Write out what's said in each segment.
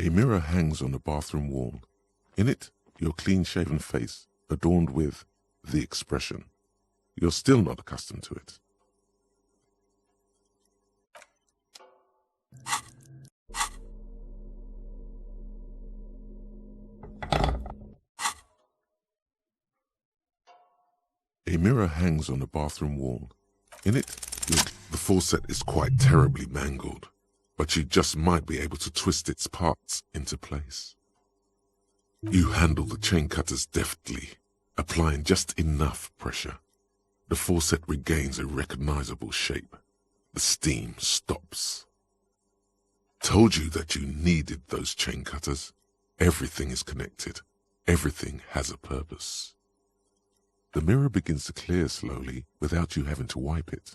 A mirror hangs on the bathroom wall. In it, your clean-shaven face, adorned with the expression. You're still not accustomed to it. A mirror hangs on the bathroom wall. In it, the faucet is quite terribly mangled, but you just might be able to twist its parts into place. You handle the chain cutters deftly, applying just enough pressure. The faucet regains a recognizable shape. The steam stops. Told you that you needed those chain cutters. Everything is connected. Everything has a purpose. The mirror begins to clear slowly without you having to wipe it.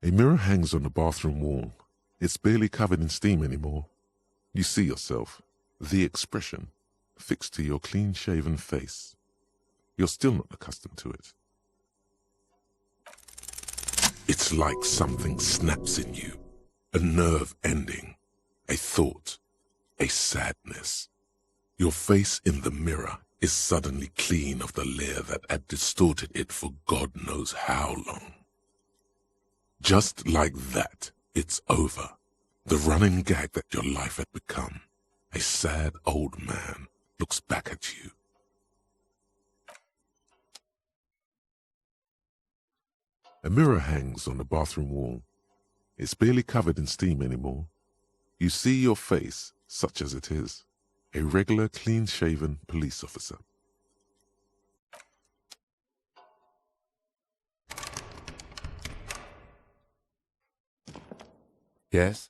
A mirror hangs on the bathroom wall. It's barely covered in steam anymore. You see yourself, the expression, fixed to your clean-shaven face. You're still not accustomed to it. It's like something snaps in you, a nerve ending, a thought, a sadness. Your face in the mirror is suddenly clean of the layer that had distorted it for God knows how long. Just like that, it's over. The running gag that your life had become. A sad old man looks back at you. A mirror hangs on the bathroom wall. It's barely covered in steam anymore. You see your face, such as it is. A regular, clean-shaven police officer. Yes?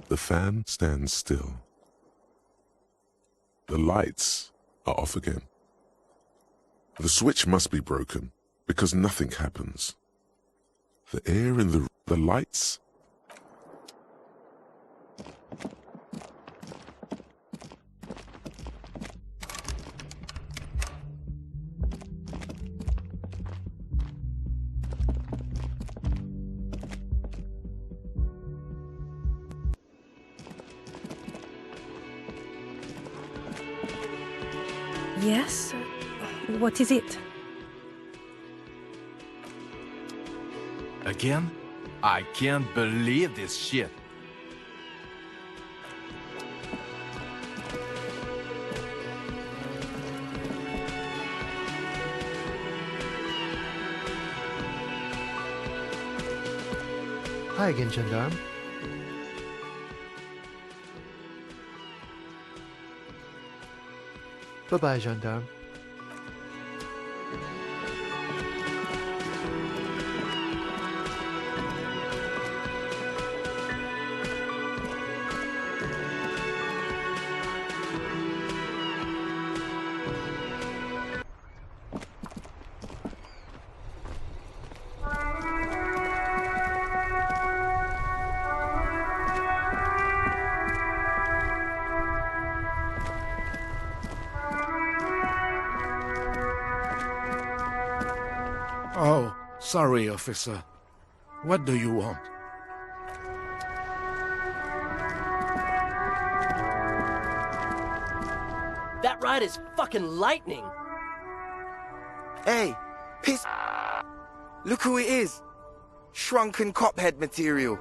The fan stands still. The lights are off again. The switch must be broken because nothing happens. The air in the lights. Yes? What is it? Again? I can't believe this shit. Hi again, gendarme. Bye-bye, gendarme. Oh, sorry, officer. What do you want? That ride is fucking lightning! Hey, piss. Look who it is. Shrunken cophead material.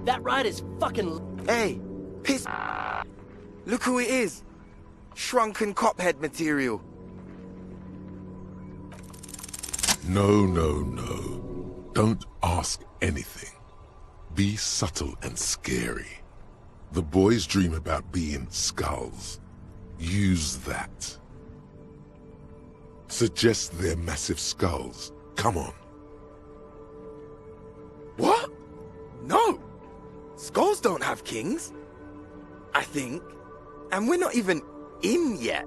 That ride is fucking... Hey, piss. Look who it is. Shrunken cophead material. No, no, no. Don't ask anything. Be subtle and scary. The boys dream about being skulls. Use that. Suggest they're massive skulls. Come on. What? No! Skulls don't have kings. I think. And we're not even in yet.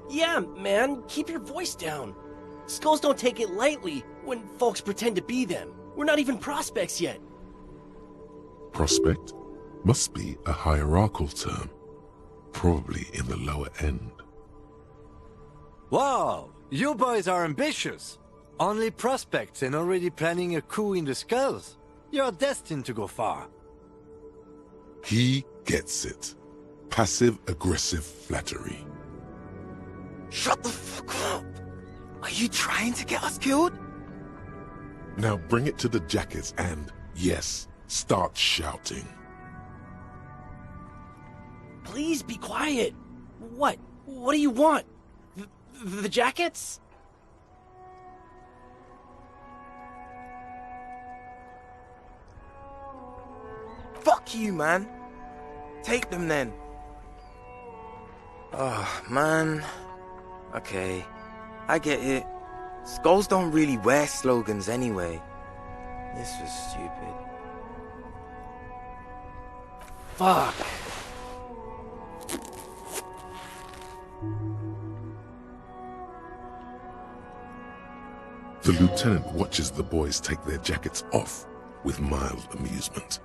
Yeah, man, keep your voice down. Skulls don't take it lightly when folks pretend to be them. We're not even prospects yet. Prospect must be a hierarchical term. Probably in the lower end. Wow, you boys are ambitious. Only prospects and already planning a coup in the skulls. You're destined to go far. He gets it. Passive-aggressive flattery. Shut the fuck up. Are you trying to get us killed? Now bring it to the jackets and, yes, start shouting. Please be quiet. What? What do you want? The jackets? Fuck you, man. Take them then. Oh, man. Okay, I get it. Skulls don't really wear slogans anyway. This was stupid. Fuck. The lieutenant watches the boys take their jackets off with mild amusement.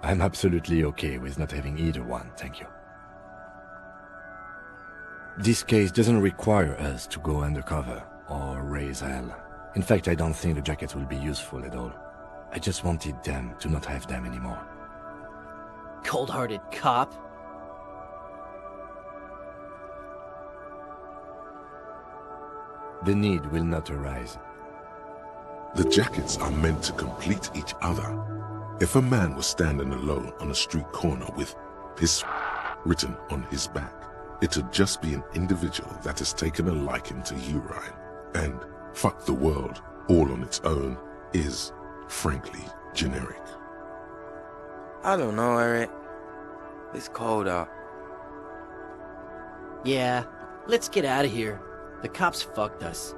I'm absolutely okay with not having either one, thank you. This case doesn't require us to go undercover or raise hell. In fact, I don't think the jackets will be useful at all. I just wanted them to not have them anymore. Cold-hearted cop. The need will not arise. The jackets are meant to complete each other. If a man was standing alone on a street corner with piss written on his back, it'd just be an individual that has taken a liking to urine. And fuck the world all on its own is, frankly, generic. I don't know, Eric. It's cold out. Yeah, let's get out of here. The cops fucked us.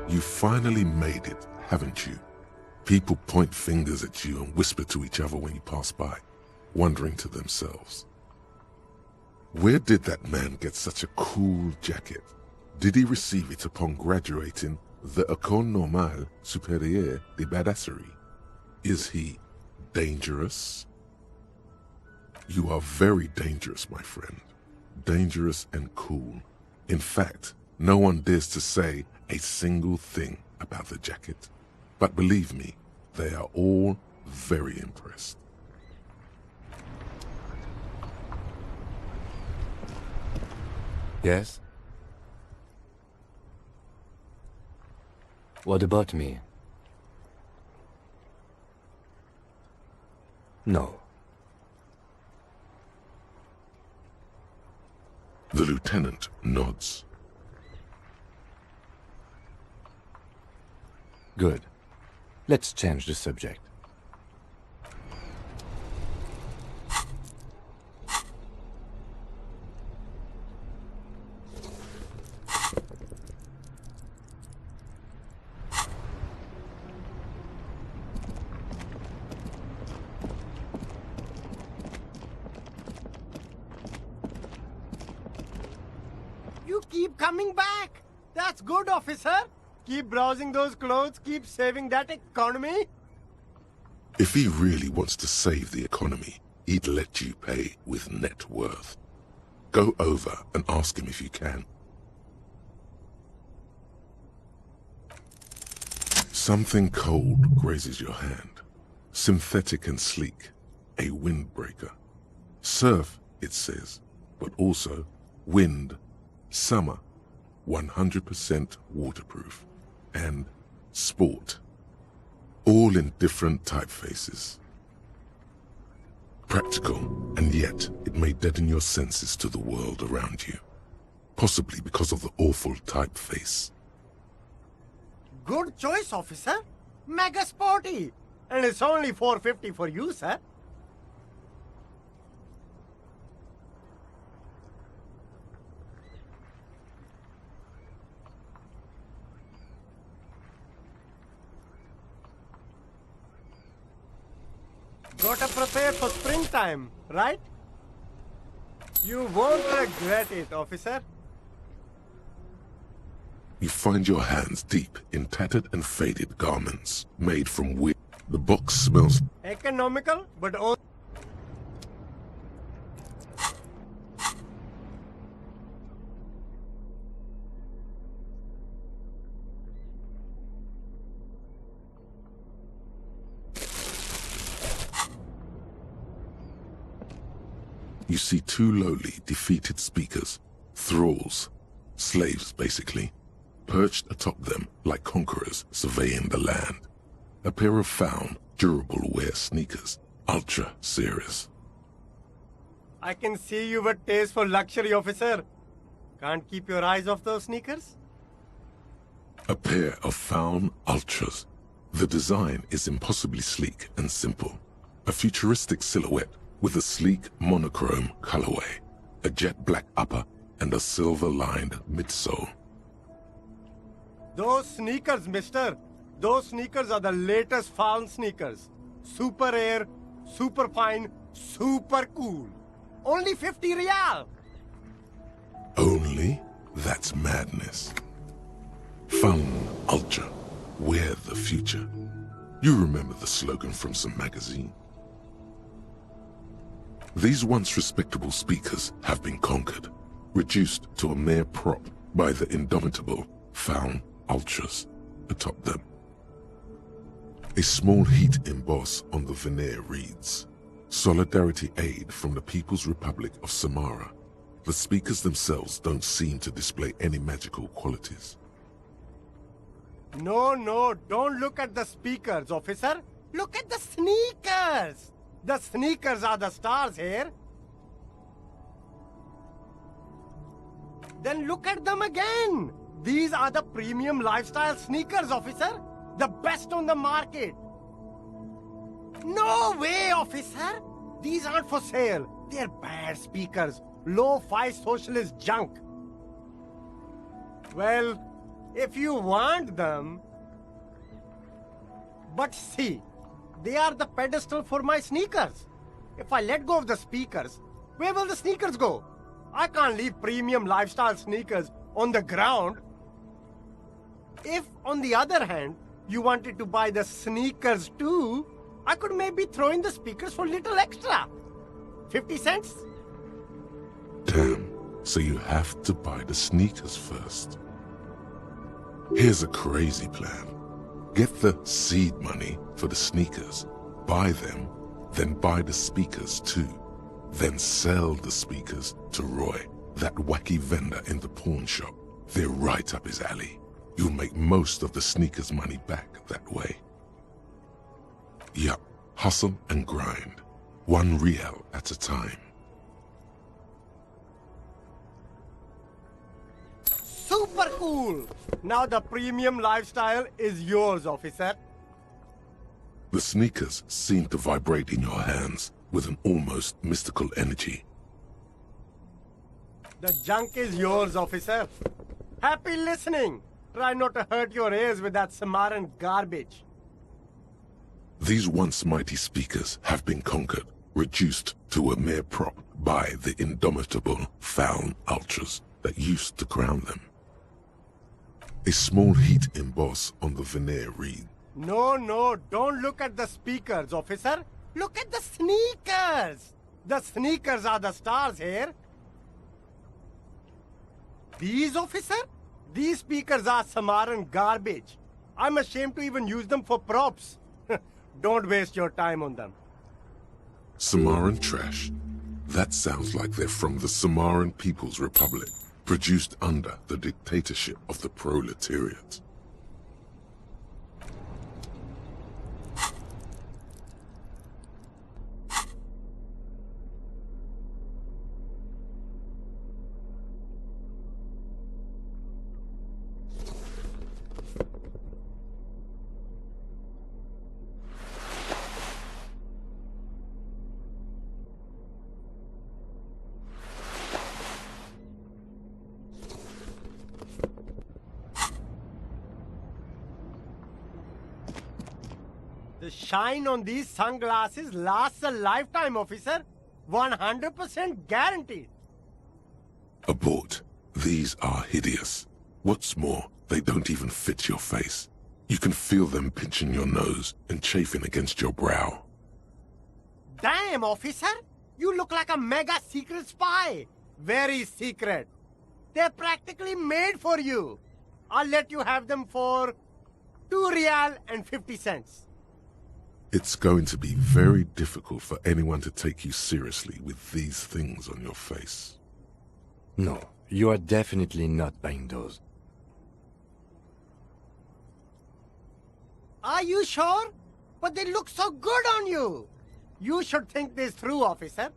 You finally made it, haven't you? People point fingers at you and whisper to each other when you pass by, wondering to themselves, where did that man get such a cool jacket? Did he receive it upon graduating the École Normale Supérieure de Badasserie? Is he dangerous? You are very dangerous, my friend. Dangerous and cool. In fact, no one dares to say a single thing about the jacket. But believe me, they are all very impressed. Yes? What about me? No. The lieutenant nods. Good. Let's change the subject. You keep coming back! That's good, officer! Keep browsing those clothes, keep saving that economy. If he really wants to save the economy, he'd let you pay with net worth. Go over and ask him if you can. Something cold grazes your hand. Synthetic and sleek. A windbreaker. Surf, it says, but also wind, summer, 100% waterproof, and sport. All in different typefaces. Practical, and yet it may deaden your senses to the world around you. Possibly because of the awful typeface. Good choice, officer. Mega sporty. And it's only $4.50 for you, sir. Gotta prepare for springtime, right? You won't regret it, officer. You find your hands deep in tattered and faded garments made from wood. The box smells Economical, but all. You see two lowly, defeated speakers, thralls, slaves basically, perched atop them like conquerors surveying the land. A pair of found, durable wear sneakers, ultra series. I can see you've a taste for luxury, officer. Can't keep your eyes off those sneakers? A pair of found ultras. The design is impossibly sleek and simple. A futuristic silhouette with a sleek monochrome colorway, a jet black upper, and a silver-lined midsole. Those sneakers, mister. Those sneakers are the latest found sneakers. Super air, super fine, super cool. Only 50 real. Only? That's madness. Found Ultra. Wear the future. You remember the slogan from some magazine. These once respectable speakers have been conquered, reduced to a mere prop by the indomitable Found Ultras atop them. A small heat emboss on the veneer reads, Solidarity aid from the People's Republic of Samara. The speakers themselves don't seem to display any magical qualities. No, don't look at the speakers, officer. Look at the sneakers. The sneakers are the stars here. Then look at them again. These are the premium lifestyle sneakers, officer. The best on the market. No way, officer. These aren't for sale. They're bad speakers. Low-fi socialist junk. Well, if you want them... But see, they are the pedestal for my sneakers. If I let go of the speakers, where will the sneakers go? I can't leave premium lifestyle sneakers on the ground. If, on the other hand, you wanted to buy the sneakers too, I could maybe throw in the speakers for little extra. 50 cents? Damn, so you have to buy the sneakers first. Here's a crazy plan. Get the seed money for the sneakers, buy them, then buy the speakers too. Then sell the speakers to Roy, that wacky vendor in the pawn shop. They're right up his alley. You'll make most of the sneakers money back that way. Yup, hustle and grind. 1 real at a time. Super cool! Now the premium lifestyle is yours, officer. The sneakers seem to vibrate in your hands with an almost mystical energy. The junk is yours, officer. Happy listening! Try not to hurt your ears with that Samaran garbage. These once mighty speakers have been conquered, reduced to a mere prop by the indomitable foul ultras that used to crown them. A small heat emboss on the veneer reads, No, don't look at the speakers, officer. Look at the sneakers. The sneakers are the stars here. These, officer? These speakers are Samaran garbage. I'm ashamed to even use them for props. Don't waste your time on them. Samaran trash? That sounds like they're from the Samaran People's Republic, produced under the dictatorship of the proletariat. The shine on these sunglasses lasts a lifetime, officer. 100% guaranteed. Abort. These are hideous. What's more, they don't even fit your face. You can feel them pinching your nose and chafing against your brow. Damn, officer! You look like a mega secret spy. Very secret. They're practically made for you. I'll let you have them for 2 real and 50 cents. It's going to be very difficult for anyone to take you seriously with these things on your face. No, you are definitely not buying those. Are you sure? But they look so good on you. You should think this through, officer.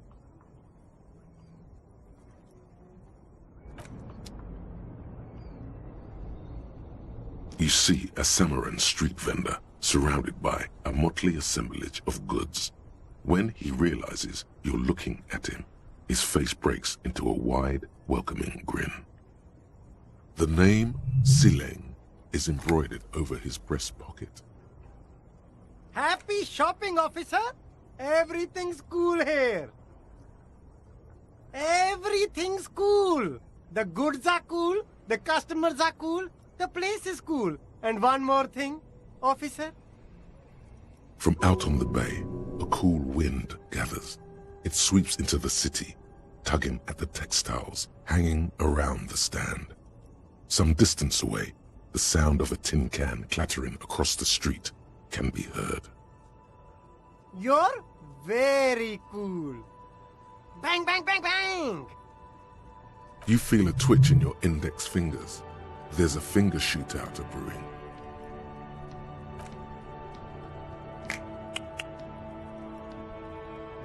You see a Samaran street vendor surrounded by a motley assemblage of goods. When he realizes you're looking at him, his face breaks into a wide, welcoming grin. The name Shileng is embroidered over his breast pocket. Happy shopping, officer! Everything's cool here. Everything's cool. The goods are cool, the customers are cool, the place is cool. And one more thing, officer. From out on the bay, a cool wind gathers. It sweeps into the city, tugging at the textiles hanging around the stand. Some distance away, the sound of a tin can clattering across the street can be heard. You're Very cool. Bang, bang, bang, bang! You feel a twitch in your index fingers. There's a finger shootout brewing.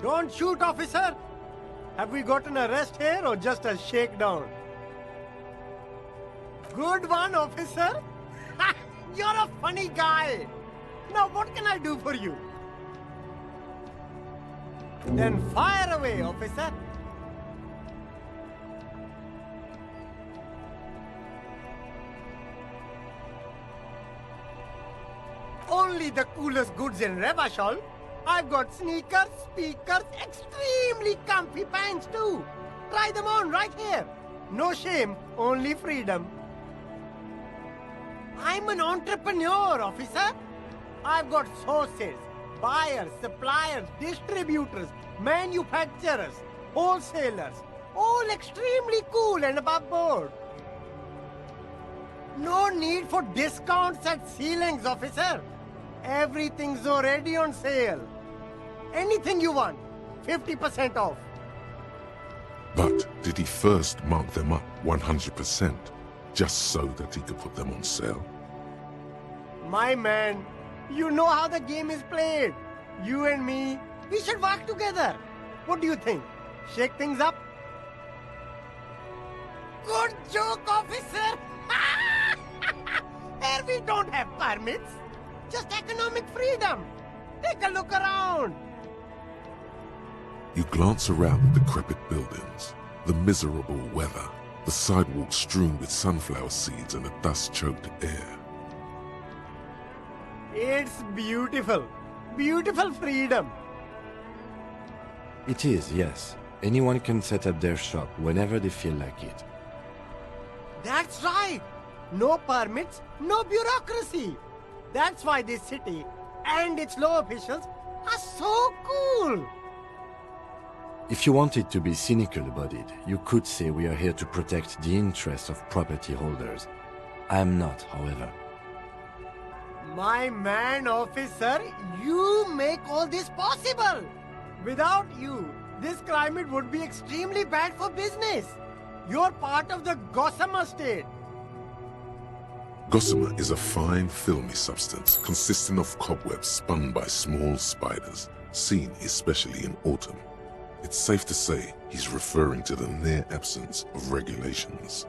Don't shoot, officer! Have we got an arrest here or just a shakedown? Good one, officer! Ha! You're a funny guy! Now what can I do for you? Then fire away, officer! Only the coolest goods in Revachol. I've got sneakers, speakers, extremely comfy pants too. Try them on right here. No shame, only freedom. I'm an entrepreneur, officer. I've got sources, buyers, suppliers, distributors, manufacturers, wholesalers, all extremely cool and above board. No need for discounts at ceilings, officer. Everything's already on sale. Anything you want, 50% off. But did he first mark them up 100%, just so that he could put them on sale? My man, you know how the game is played. You and me, we should work together. What do you think? Shake things up? Good joke, officer! Here we don't have permits. Just economic freedom. Take a look around. You glance around the decrepit buildings, the miserable weather, the sidewalks strewn with sunflower seeds and a dust-choked air. It's beautiful. Beautiful freedom. It is, yes. Anyone can set up their shop whenever they feel like it. That's right. No permits, no bureaucracy. That's why this city and its law officials are so cool. If you wanted to be cynical about it, you could say we are here to protect the interests of property holders. I am not, however. My man, officer, you make all this possible. Without you, this climate would be extremely bad for business. You're part of the Gossamer state. Gossamer is a fine, filmy substance consisting of cobwebs spun by small spiders, seen especially in autumn. It's safe to say he's referring to the near absence of regulations.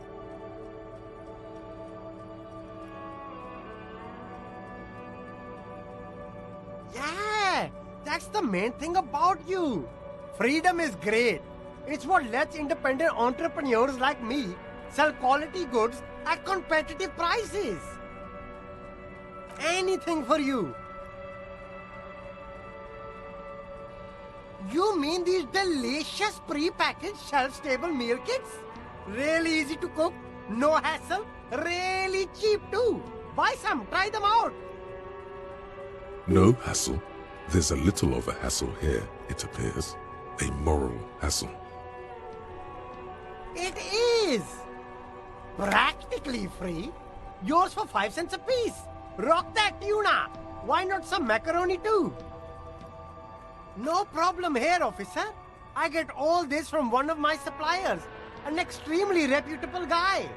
Yeah, that's the main thing about you. Freedom is great. It's what lets independent entrepreneurs like me sell quality goods at competitive prices. Anything for you. You mean these delicious pre-packaged shelf-stable meal kits? Really easy to cook, no hassle, really cheap too. Buy some, try them out. No hassle. There's a little of a hassle here, it appears. A moral hassle. It is! Practically free. Yours for 5 cents a piece. Rock that tuna. Why not some macaroni too? No problem here, officer. I get all this from one of my suppliers, an extremely reputable guy.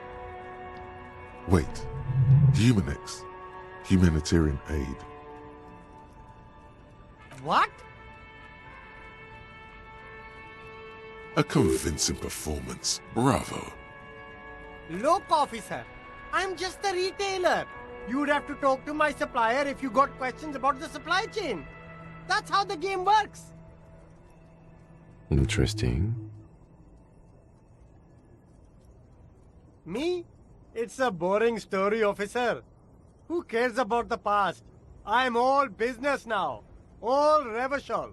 Wait. Humanex. Humanitarian aid. What? A convincing performance. Bravo. Look, officer. I'm just a retailer. You'd have to talk to my supplier if you got questions about the supply chain. That's how the game works. Interesting. Me? It's a boring story, officer. Who cares about the past? I'm all business now. All Revachol.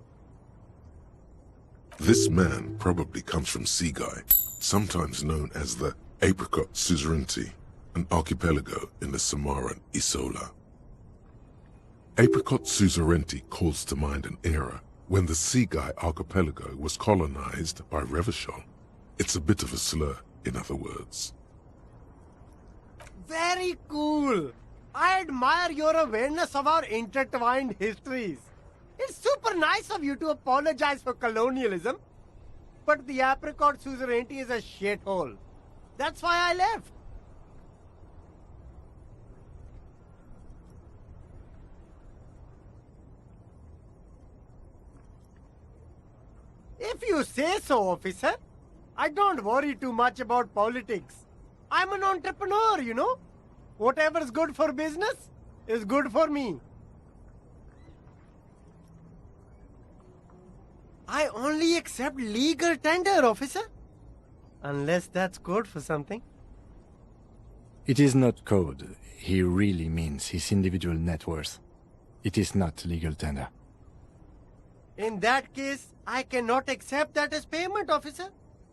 This man probably comes from Seaguy, sometimes known as the Apricot Suzerainty, an archipelago in the Samaran Isola. Apricot Suzerainty calls to mind an era when the Seaguy archipelago was colonized by Revachol. It's a bit of a slur, in other words. Very cool. I admire your awareness of our intertwined histories. It's super nice of you to apologize for colonialism, but the apricot suzerainty is a shithole. That's why I left. If you say so, officer. I don't worry too much about politics. I'm an entrepreneur, you know. Whatever's good for business is good for me. I only accept legal tender, officer. Unless that's code for something. It is not code. He really means his individual net worth. It is not legal tender. In that case, I cannot accept that as payment, officer.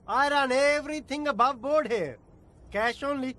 I run everything above board here. Cash only.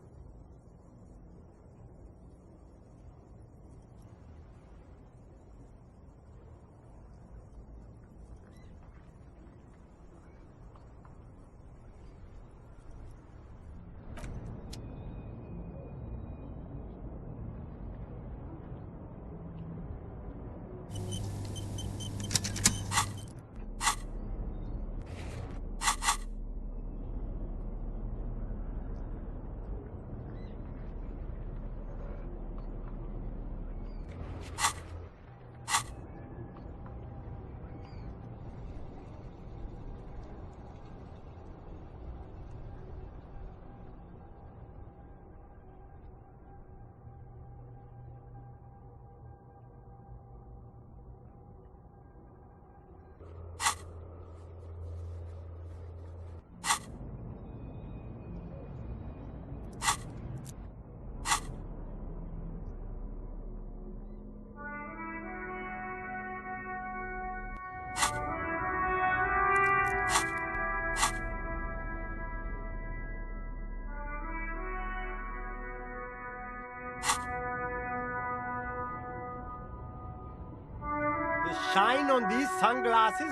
The shine on these sunglasses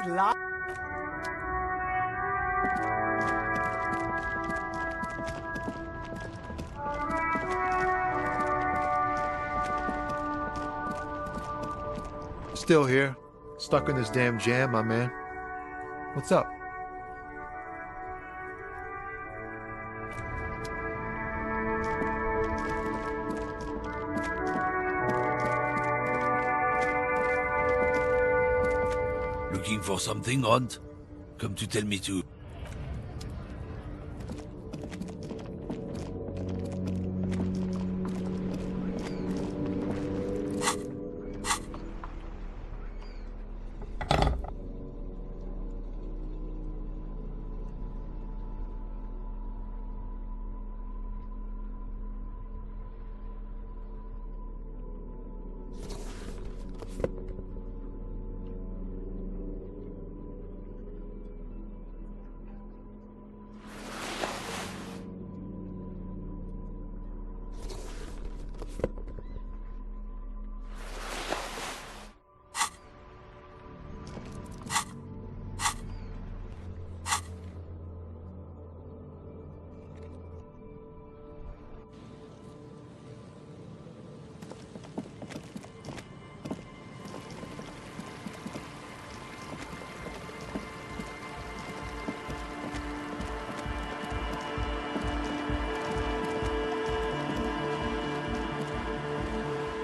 Still here. Stuck in this damn jam, my man. What's up? Looking for something, Hunt? Come to tell me to.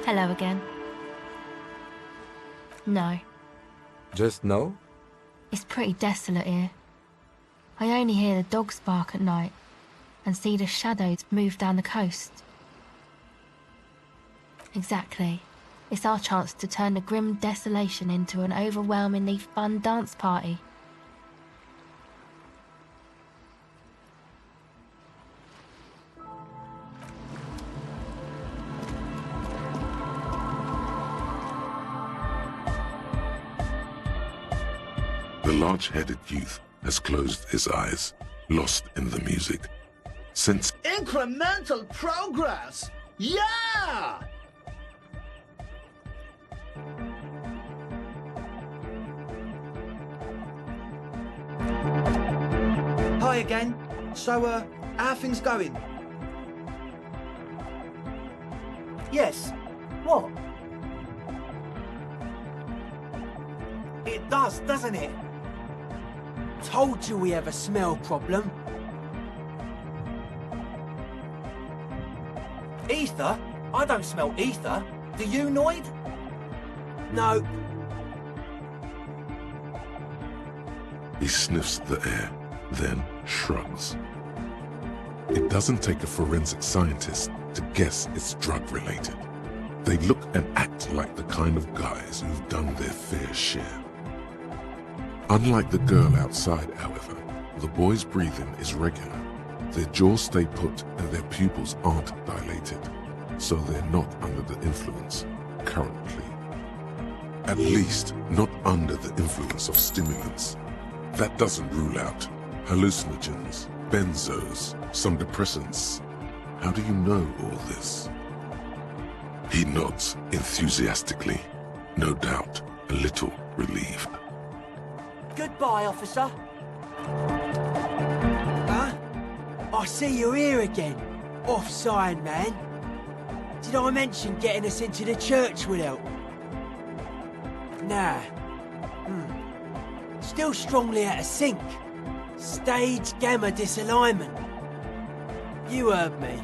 Hello again. No. Just no? It's pretty desolate here. I only hear the dogs bark at night and see the shadows move down the coast. Exactly. It's our chance to turn the grim desolation into an overwhelmingly fun dance party. The large-headed youth has closed his eyes, lost in the music. Since incremental progress! Yeah! Hi again. So, how are things going? Yes. What? It does, doesn't it? Told you we have a smell problem. Ether? I don't smell ether. Do you, Noid? No. He sniffs the air, then shrugs. It doesn't take a forensic scientist to guess it's drug-related. They look and act like the kind of guys who've done their fair share. Unlike the girl outside, however, the boy's breathing is regular. Their jaws stay put and their pupils aren't dilated, so they're not under the influence currently. At least, not under the influence of stimulants. That doesn't rule out hallucinogens, benzos, some depressants. How do you know all this? He nods enthusiastically, no doubt a little relieved. Goodbye, officer. Huh? I see you're here again. Offside, man. Did I mention getting us into the church would help? Nah. Still strongly out of sync. Stage gamma disalignment. You heard me.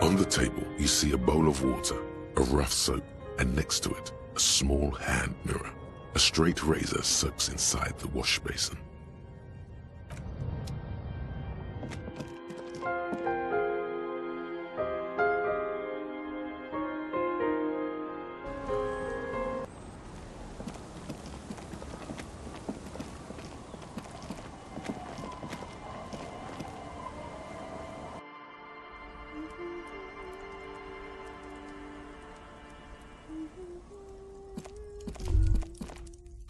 On the table, you see a bowl of water, a rough soap, and next to it, a small hand mirror. A straight razor soaks inside the wash basin.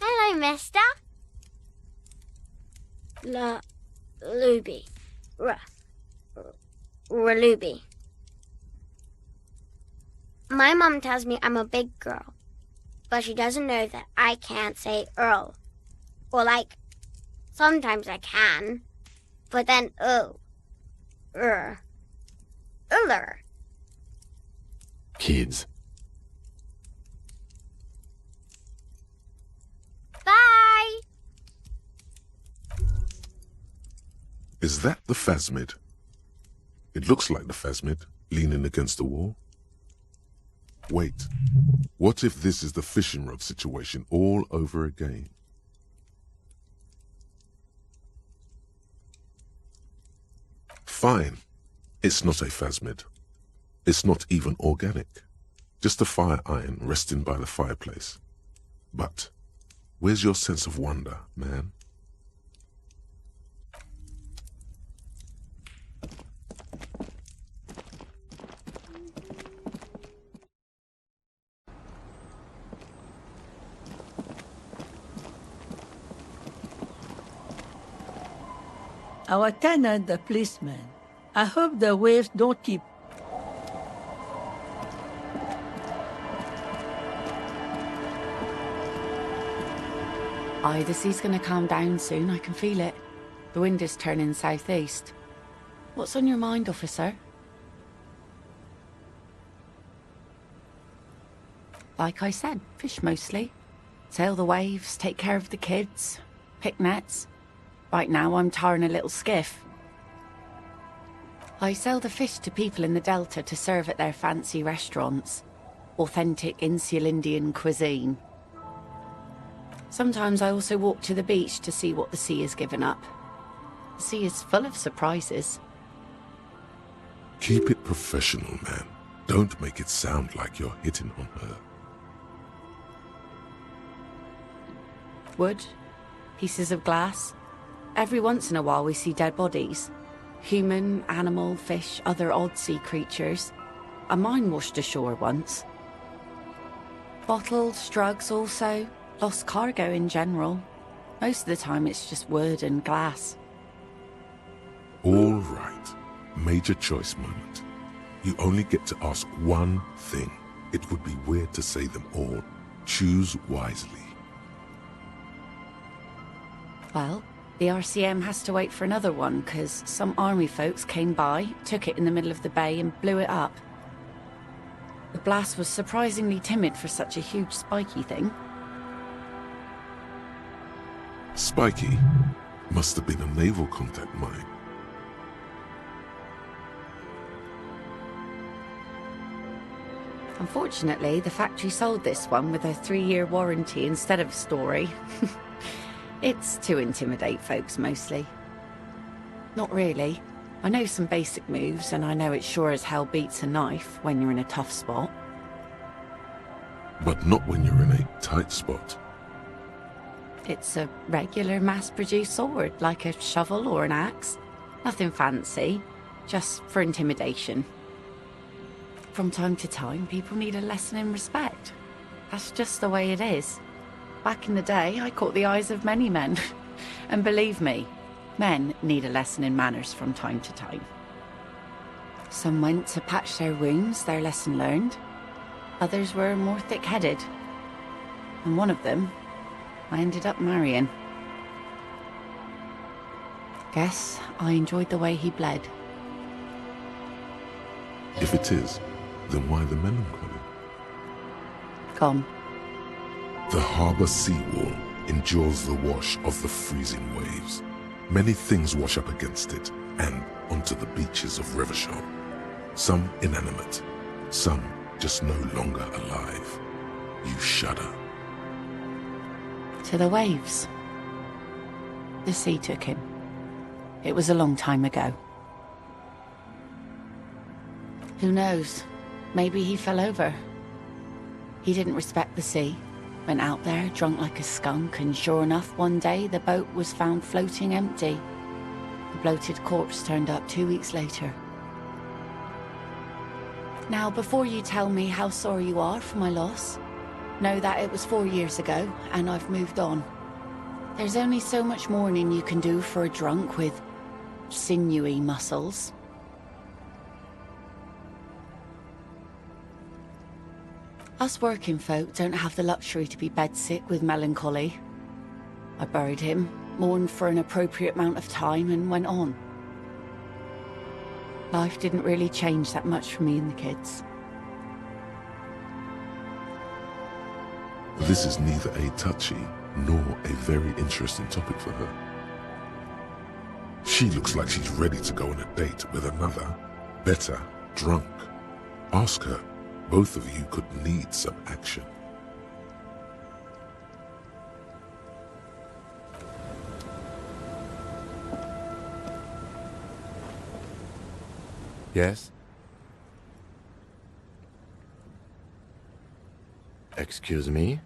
Hello, mister. Luby. Raluby. My mom tells me I'm a big girl, but she doesn't know that I can't say Earl. Or sometimes I can, but then Uller. Kids. Bye! Is that the phasmid? It looks like the phasmid, leaning against the wall. Wait, what if this is the fishing rod situation all over again? Fine, it's not a phasmid. It's not even organic. Just a fire iron resting by the fireplace. But where's your sense of wonder, man? Our tenant, the policeman. I hope the waves don't keep... The sea's gonna calm down soon, I can feel it. The wind is turning southeast. What's on your mind, officer? Like I said, fish mostly. Sail the waves, take care of the kids, pick nets. Right now I'm tarring a little skiff. I sell the fish to people in the Delta to serve at their fancy restaurants. Authentic insular Indian cuisine. Sometimes I also walk to the beach to see what the sea has given up. The sea is full of surprises. Keep it professional, man. Don't make it sound like you're hitting on her. wood, pieces of glass. Every once in a while we see dead bodies. Human, animal, fish, other odd sea creatures. A mine washed ashore once. Bottles, drugs also. Lost cargo in general. Most of the time it's just wood and glass. All right. Major choice moment. You only get to ask one thing. It would be weird to say them all. Choose wisely. Well, the RCM has to wait for another one, because some army folks came by, took it in the middle of the bay and blew it up. The blast was surprisingly timid for such a huge spiky thing. Spiky must have been a naval contact mine. Unfortunately, the factory sold this one with a 3-year warranty instead of a story. It's to intimidate folks, mostly. Not really. I know some basic moves, and I know it sure as hell beats a knife when you're in a tough spot. But not when you're in a tight spot. It's a regular mass-produced sword, like a shovel or an axe. Nothing fancy, just for intimidation. From time to time, people need a lesson in respect. That's just the way it is. Back in the day, I caught the eyes of many men. And believe me, men need a lesson in manners from time to time. Some went to patch their wounds, their lesson learned. Others were more thick-headed. And one of them, I ended up marrying. Guess I enjoyed the way he bled. If it is, then why the melancholy? Gone. The harbour seawall endures the wash of the freezing waves. Many things wash up against it and onto the beaches of Rivershore. Some inanimate, some just no longer alive. You shudder. To the waves. The sea took him. It was a long time ago. Who knows? Maybe he fell over. He didn't respect the sea. Went out there, drunk like a skunk, and sure enough, one day the boat was found floating empty. The bloated corpse turned up 2 weeks later. Now, before you tell me how sorry you are for my loss, know that it was 4 years ago, and I've moved on. There's only so much mourning you can do for a drunk with sinewy muscles. Us working folk don't have the luxury to be bedsick with melancholy. I buried him, mourned for an appropriate amount of time, and went on. Life didn't really change that much for me and the kids. This is neither a touchy nor a very interesting topic for her. She looks like she's ready to go on a date with another, better, drunk. Ask her. Both of you could need some action. Yes? Excuse me?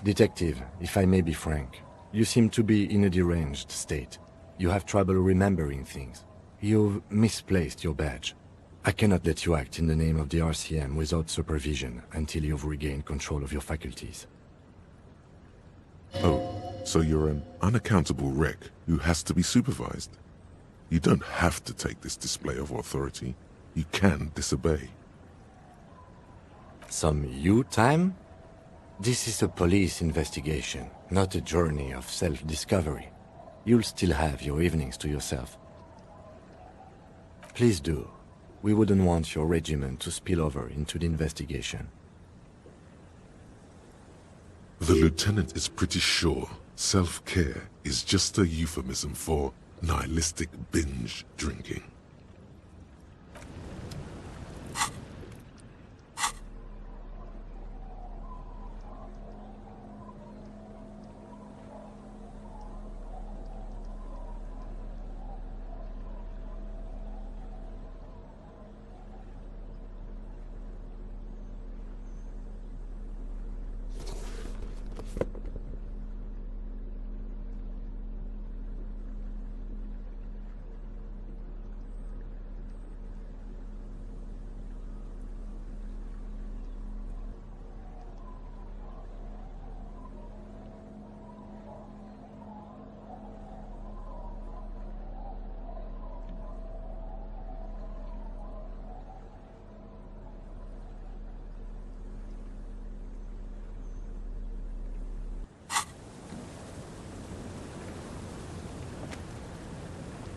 Detective, if I may be frank, you seem to be in a deranged state. You have trouble remembering things. You've misplaced your badge. I cannot let you act in the name of the RCM without supervision until you've regained control of your faculties. Oh, so you're an unaccountable wreck who has to be supervised. You don't have to take this display of authority. You can disobey. Some you time? This is a police investigation, not a journey of self-discovery. You'll still have your evenings to yourself. Please do. We wouldn't want your regiment to spill over into the investigation. The lieutenant is pretty sure self-care is just a euphemism for nihilistic binge drinking.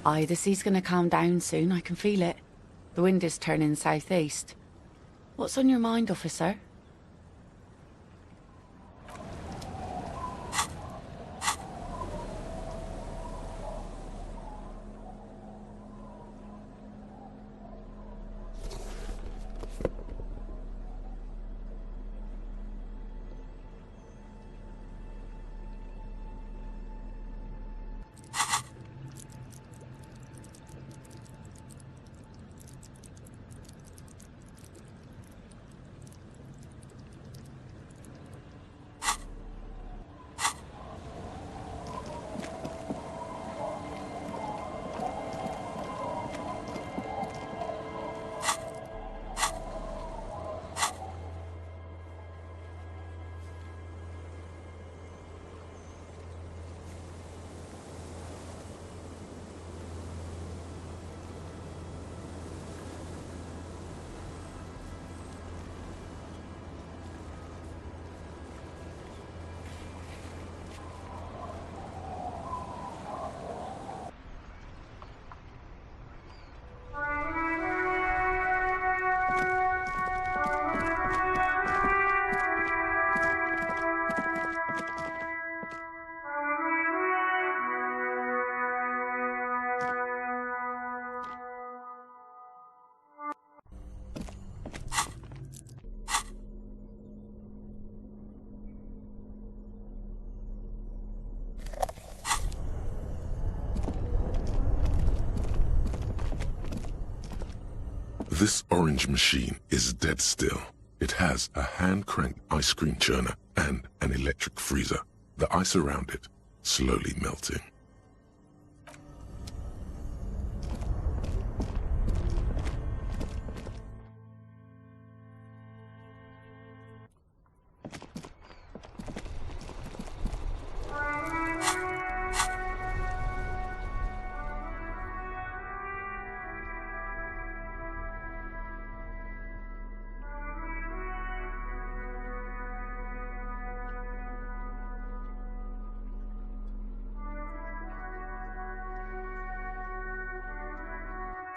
Aye, the sea's gonna calm down soon, I can feel it. The wind is turning southeast. What's on your mind, officer? This orange machine is dead still. It has a hand-cranked ice cream churner and an electric freezer. The ice around it slowly melting.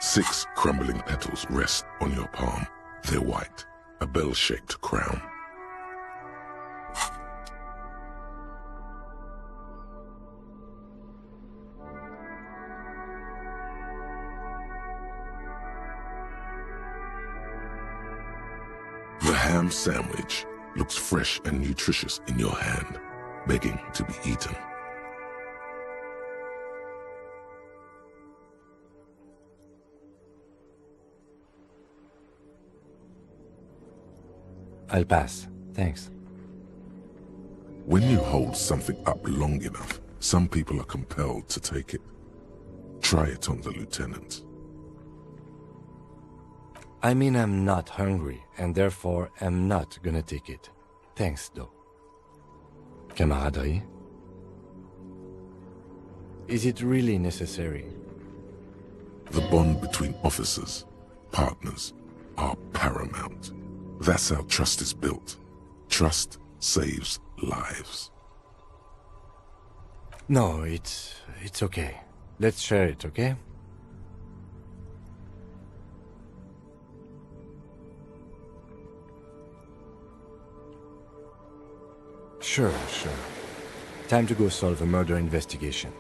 Six crumbling petals rest on your palm. They're white, a bell-shaped crown. The ham sandwich looks fresh and nutritious in your hand, begging to be eaten. I'll pass. Thanks. When you hold something up long enough, some people are compelled to take it. Try it on the lieutenant. I mean, I'm not hungry, and therefore am not gonna take it. Thanks, though. Camaraderie? Is it really necessary? The bond between officers, partners, are paramount. That's how trust is built. Trust saves lives. No, it's okay. Let's share it, okay? Sure. Time to go solve a murder investigation.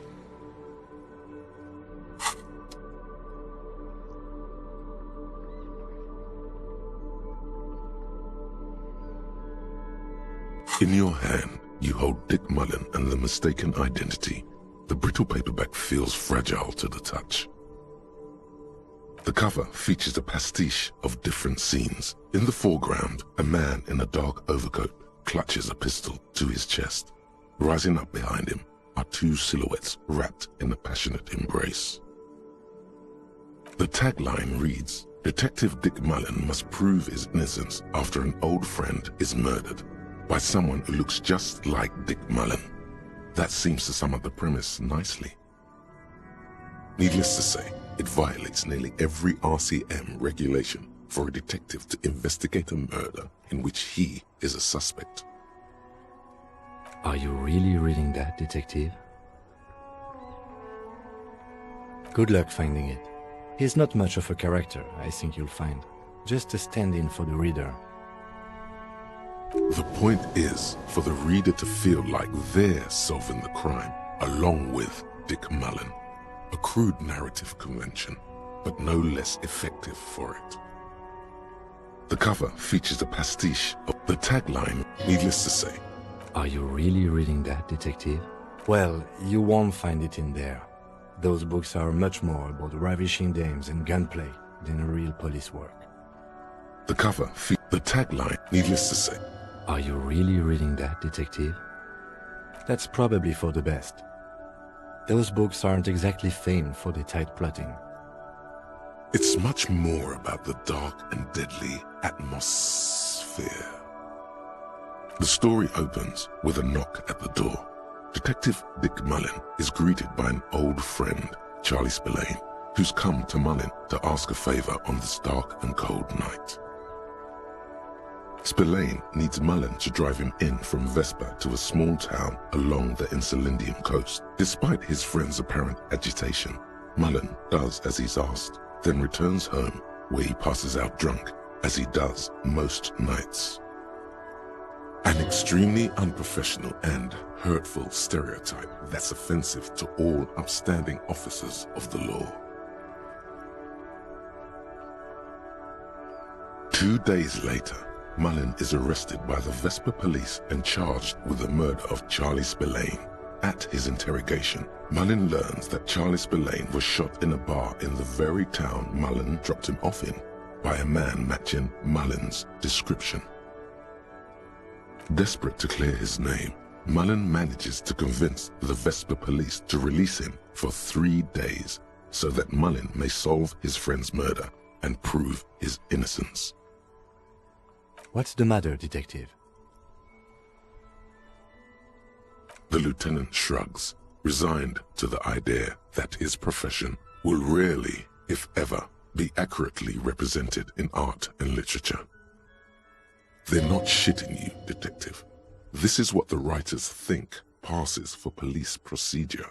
In your hand, you hold Dick Mullen and the mistaken identity. The brittle paperback feels fragile to the touch. The cover features a pastiche of different scenes. In the foreground, a man in a dark overcoat clutches a pistol to his chest. Rising up behind him are two silhouettes wrapped in a passionate embrace. The tagline reads, "Detective Dick Mullen must prove his innocence after an old friend is murdered by someone who looks just like Dick Mullen." That seems to sum up the premise nicely. Needless to say, it violates nearly every RCM regulation for a detective to investigate a murder in which he is a suspect. Are you really reading that, detective? Good luck finding it. He's not much of a character, I think you'll find. Just a stand-in for the reader. The point is for the reader to feel like they're solving the crime, along with Dick Mullen. A crude narrative convention, but no less effective for it. The cover features a pastiche of the tagline, needless to say. Are you really reading that, detective? Well, you won't find it in there. Those books are much more about ravishing dames and gunplay than real police work. The cover features the tagline, needless to say. Are you really reading that, detective? That's probably for the best. Those books aren't exactly famed for their tight plotting. It's much more about the dark and deadly atmosphere. The story opens with a knock at the door. Detective Dick Mullen is greeted by an old friend, Charlie Spillane, who's come to Mullen to ask a favor on this dark and cold night. Spillane needs Mullen to drive him in from Vespa to a small town along the Insulindian coast. Despite his friend's apparent agitation, Mullen does as he's asked, then returns home where he passes out drunk, as he does most nights. An extremely unprofessional and hurtful stereotype that's offensive to all upstanding officers of the law. 2 days later, Mullen is arrested by the Vespa police and charged with the murder of Charlie Spillane. At his interrogation, Mullen learns that Charlie Spillane was shot in a bar in the very town Mullen dropped him off in by a man matching Mullen's description. Desperate to clear his name, Mullen manages to convince the Vespa police to release him for 3 days so that Mullen may solve his friend's murder and prove his innocence. What's the matter, detective? The lieutenant shrugs, resigned to the idea that his profession will rarely, if ever, be accurately represented in art and literature. They're not shitting you, detective. This is what the writers think passes for police procedure.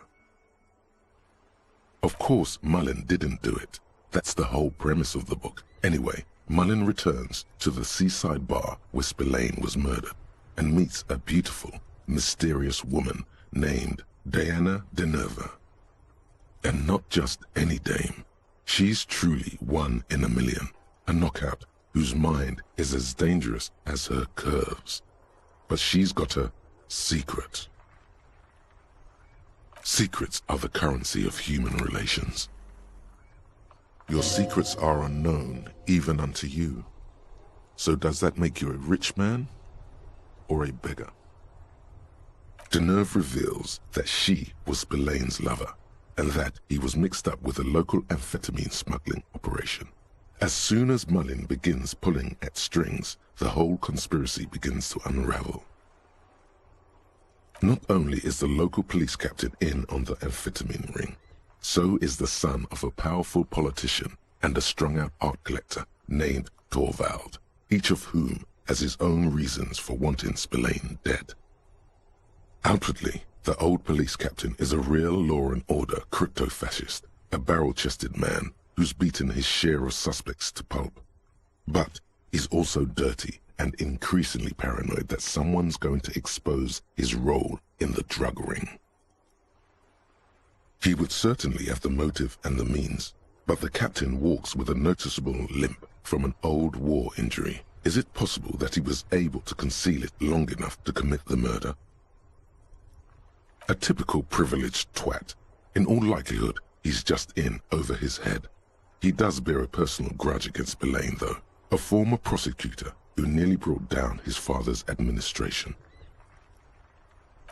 Of course, Mullen didn't do it. That's the whole premise of the book. Anyway, Mullen returns to the seaside bar where Spillane was murdered and meets a beautiful, mysterious woman named Diana Deneva. And not just any dame. She's truly one in a million, a knockout whose mind is as dangerous as her curves. But she's got a secret. Secrets are the currency of human relations. Your secrets are unknown even unto you. So does that make you a rich man or a beggar? Deneuve reveals that she was Spillane's lover and that he was mixed up with a local amphetamine smuggling operation. As soon as Mullen begins pulling at strings, the whole conspiracy begins to unravel. Not only is the local police captain in on the amphetamine ring, so is the son of a powerful politician and a strung-out art collector named Torvald, each of whom has his own reasons for wanting Spillane dead. Outwardly, the old police captain is a real law and order crypto-fascist, a barrel-chested man who's beaten his share of suspects to pulp. But he's also dirty and increasingly paranoid that someone's going to expose his role in the drug ring. He would certainly have the motive and the means, but the captain walks with a noticeable limp from an old war injury. Is it possible that he was able to conceal it long enough to commit the murder? A typical privileged twat. In all likelihood, he's just in over his head. He does bear a personal grudge against Spillane, though, a former prosecutor who nearly brought down his father's administration.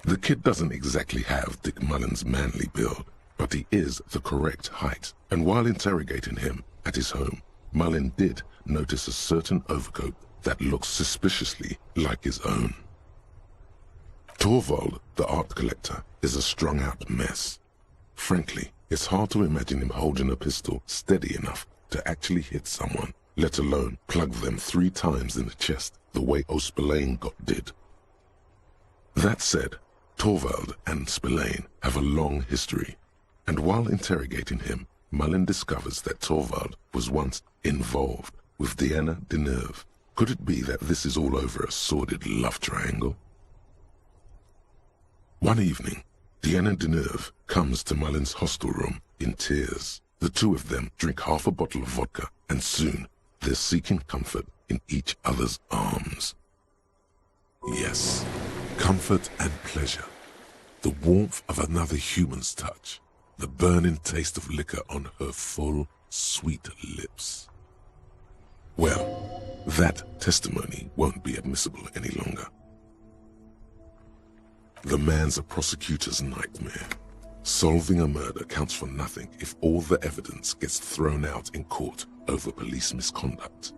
The kid doesn't exactly have Dick Mullen's manly build, but he is the correct height, and while interrogating him at his home, Mullen did notice a certain overcoat that looks suspiciously like his own. Torvald, the art collector, is a strung-out mess. Frankly, it's hard to imagine him holding a pistol steady enough to actually hit someone, let alone plug them 3 times in the chest the way Spillane got did. That said, Torvald and Spillane have a long history, and while interrogating him, Mullen discovers that Torvald was once involved with Deanna Deneuve. Could it be that this is all over a sordid love triangle? One evening, Deanna Deneuve comes to Mullen's hostel room in tears. The two of them drink half a bottle of vodka, and soon they're seeking comfort in each other's arms. Yes, comfort and pleasure. The warmth of another human's touch. The burning taste of liquor on her full, sweet lips. Well, that testimony won't be admissible any longer. The man's a prosecutor's nightmare. Solving a murder counts for nothing if all the evidence gets thrown out in court over police misconduct.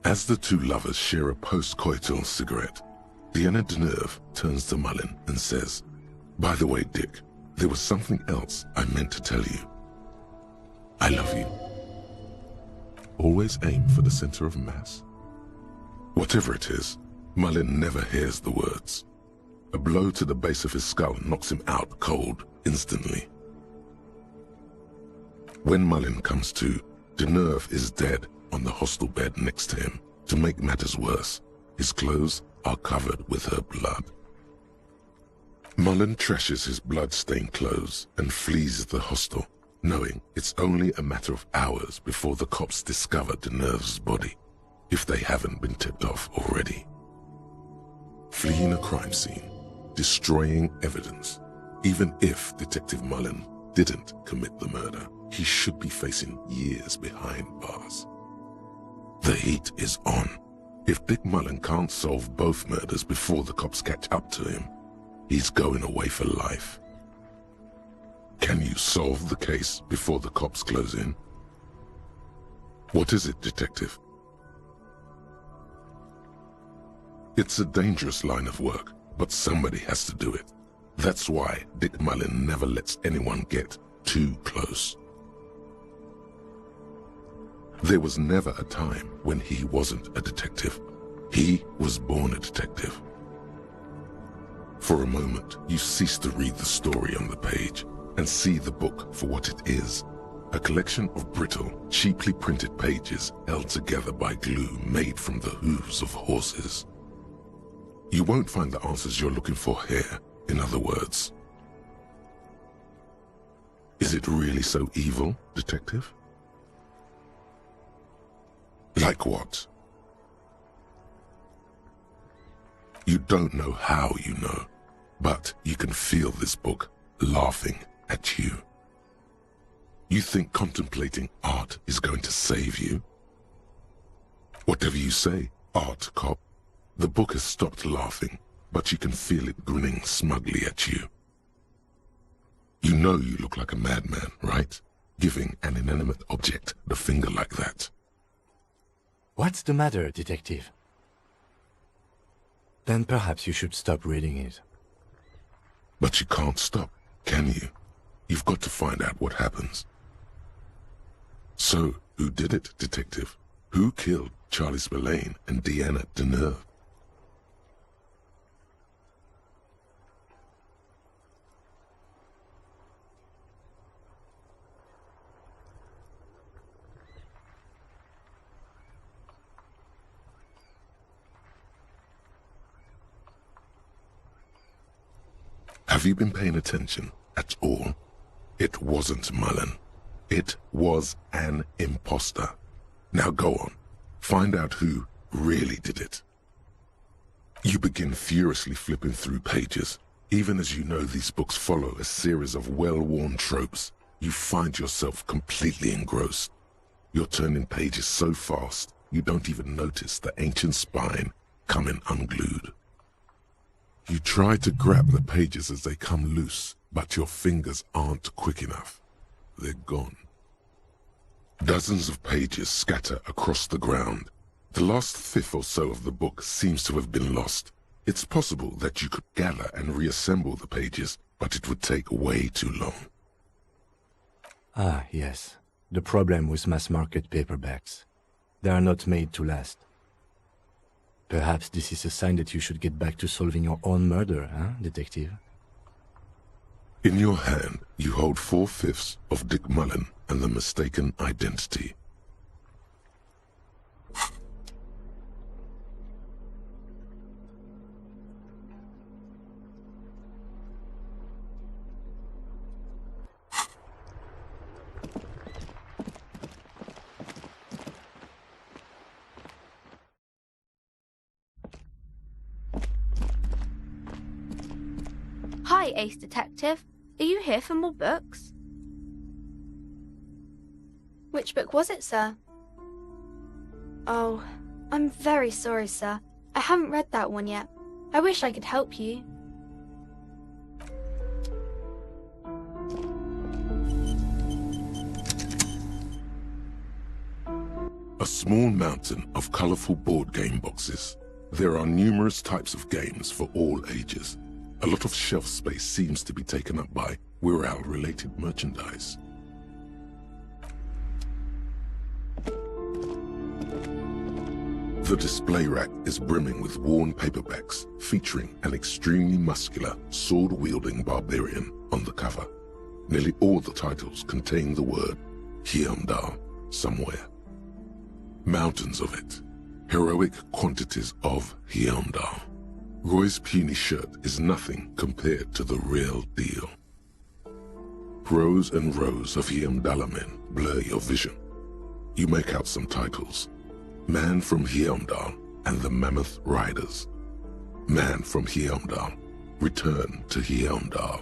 As the two lovers share a post-coital cigarette, Deanna Deneuve turns to Mullen and says, "By the way, Dick, there was something else I meant to tell you. I love you." Always aim for the center of mass. Whatever it is, Mullen never hears the words. A blow to the base of his skull knocks him out cold instantly. When Mullen comes to, Deneuve is dead on the hostel bed next to him. To make matters worse, his clothes are covered with her blood. Mullen trashes his blood-stained clothes and flees the hostel, knowing it's only a matter of hours before the cops discover Deneuve's body, if they haven't been tipped off already. Fleeing a crime scene, destroying evidence. Even if Detective Mullen didn't commit the murder, he should be facing years behind bars. The heat is on. If Dick Mullen can't solve both murders before the cops catch up to him, he's going away for life. Can you solve the case before the cops close in? What is it, Detective? It's a dangerous line of work, but somebody has to do it. That's why Dick Mullen never lets anyone get too close. There was never a time when he wasn't a detective. He was born a detective. For a moment, you cease to read the story on the page and see the book for what it is, a collection of brittle, cheaply printed pages held together by glue made from the hooves of horses. You won't find the answers you're looking for here, in other words. Is it really so evil, Detective? Like what? You don't know how you know, but you can feel this book laughing at you. You think contemplating art is going to save you? Whatever you say, art cop. The book has stopped laughing, but you can feel it grinning smugly at you. You know you look like a madman, right? Giving an inanimate object the finger like that. What's the matter, Detective? Then perhaps you should stop reading it. But you can't stop, can you? You've got to find out what happens. So, who did it, Detective? Who killed Charlie Spillane and Deanna Deneuve? Have you been paying attention at all? It wasn't Mullen. It was an imposter. Now go on. Find out who really did it. You begin furiously flipping through pages. Even as you know these books follow a series of well-worn tropes, you find yourself completely engrossed. You're turning pages so fast, you don't even notice the ancient spine coming unglued. You try to grab the pages as they come loose, but your fingers aren't quick enough. They're gone. Dozens of pages scatter across the ground. The last fifth or so of the book seems to have been lost. It's possible that you could gather and reassemble the pages, but it would take way too long. Ah, yes. The problem with mass-market paperbacks. They are not made to last. Perhaps this is a sign that you should get back to solving your own murder, huh, Detective? In your hand, you hold 4/5 of Dick Mullen and the Mistaken Identity. Hi, Ace Detective. Are you here for more books? Which book was it, sir? Oh, I'm very sorry, sir. I haven't read that one yet. I wish I could help you. A small mountain of colorful board game boxes. There are numerous types of games for all ages. A lot of shelf space seems to be taken up by Wirral-related merchandise. The display rack is brimming with worn paperbacks featuring an extremely muscular, sword-wielding barbarian on the cover. Nearly all the titles contain the word Heimdall somewhere. Mountains of it. Heroic quantities of Heimdall. Roy's puny shirt is nothing compared to the real deal. Rows and rows of Heimdall men blur your vision. You make out some titles. Man from Heimdall and the Mammoth Riders. Man from Heimdall, Return to Heimdall.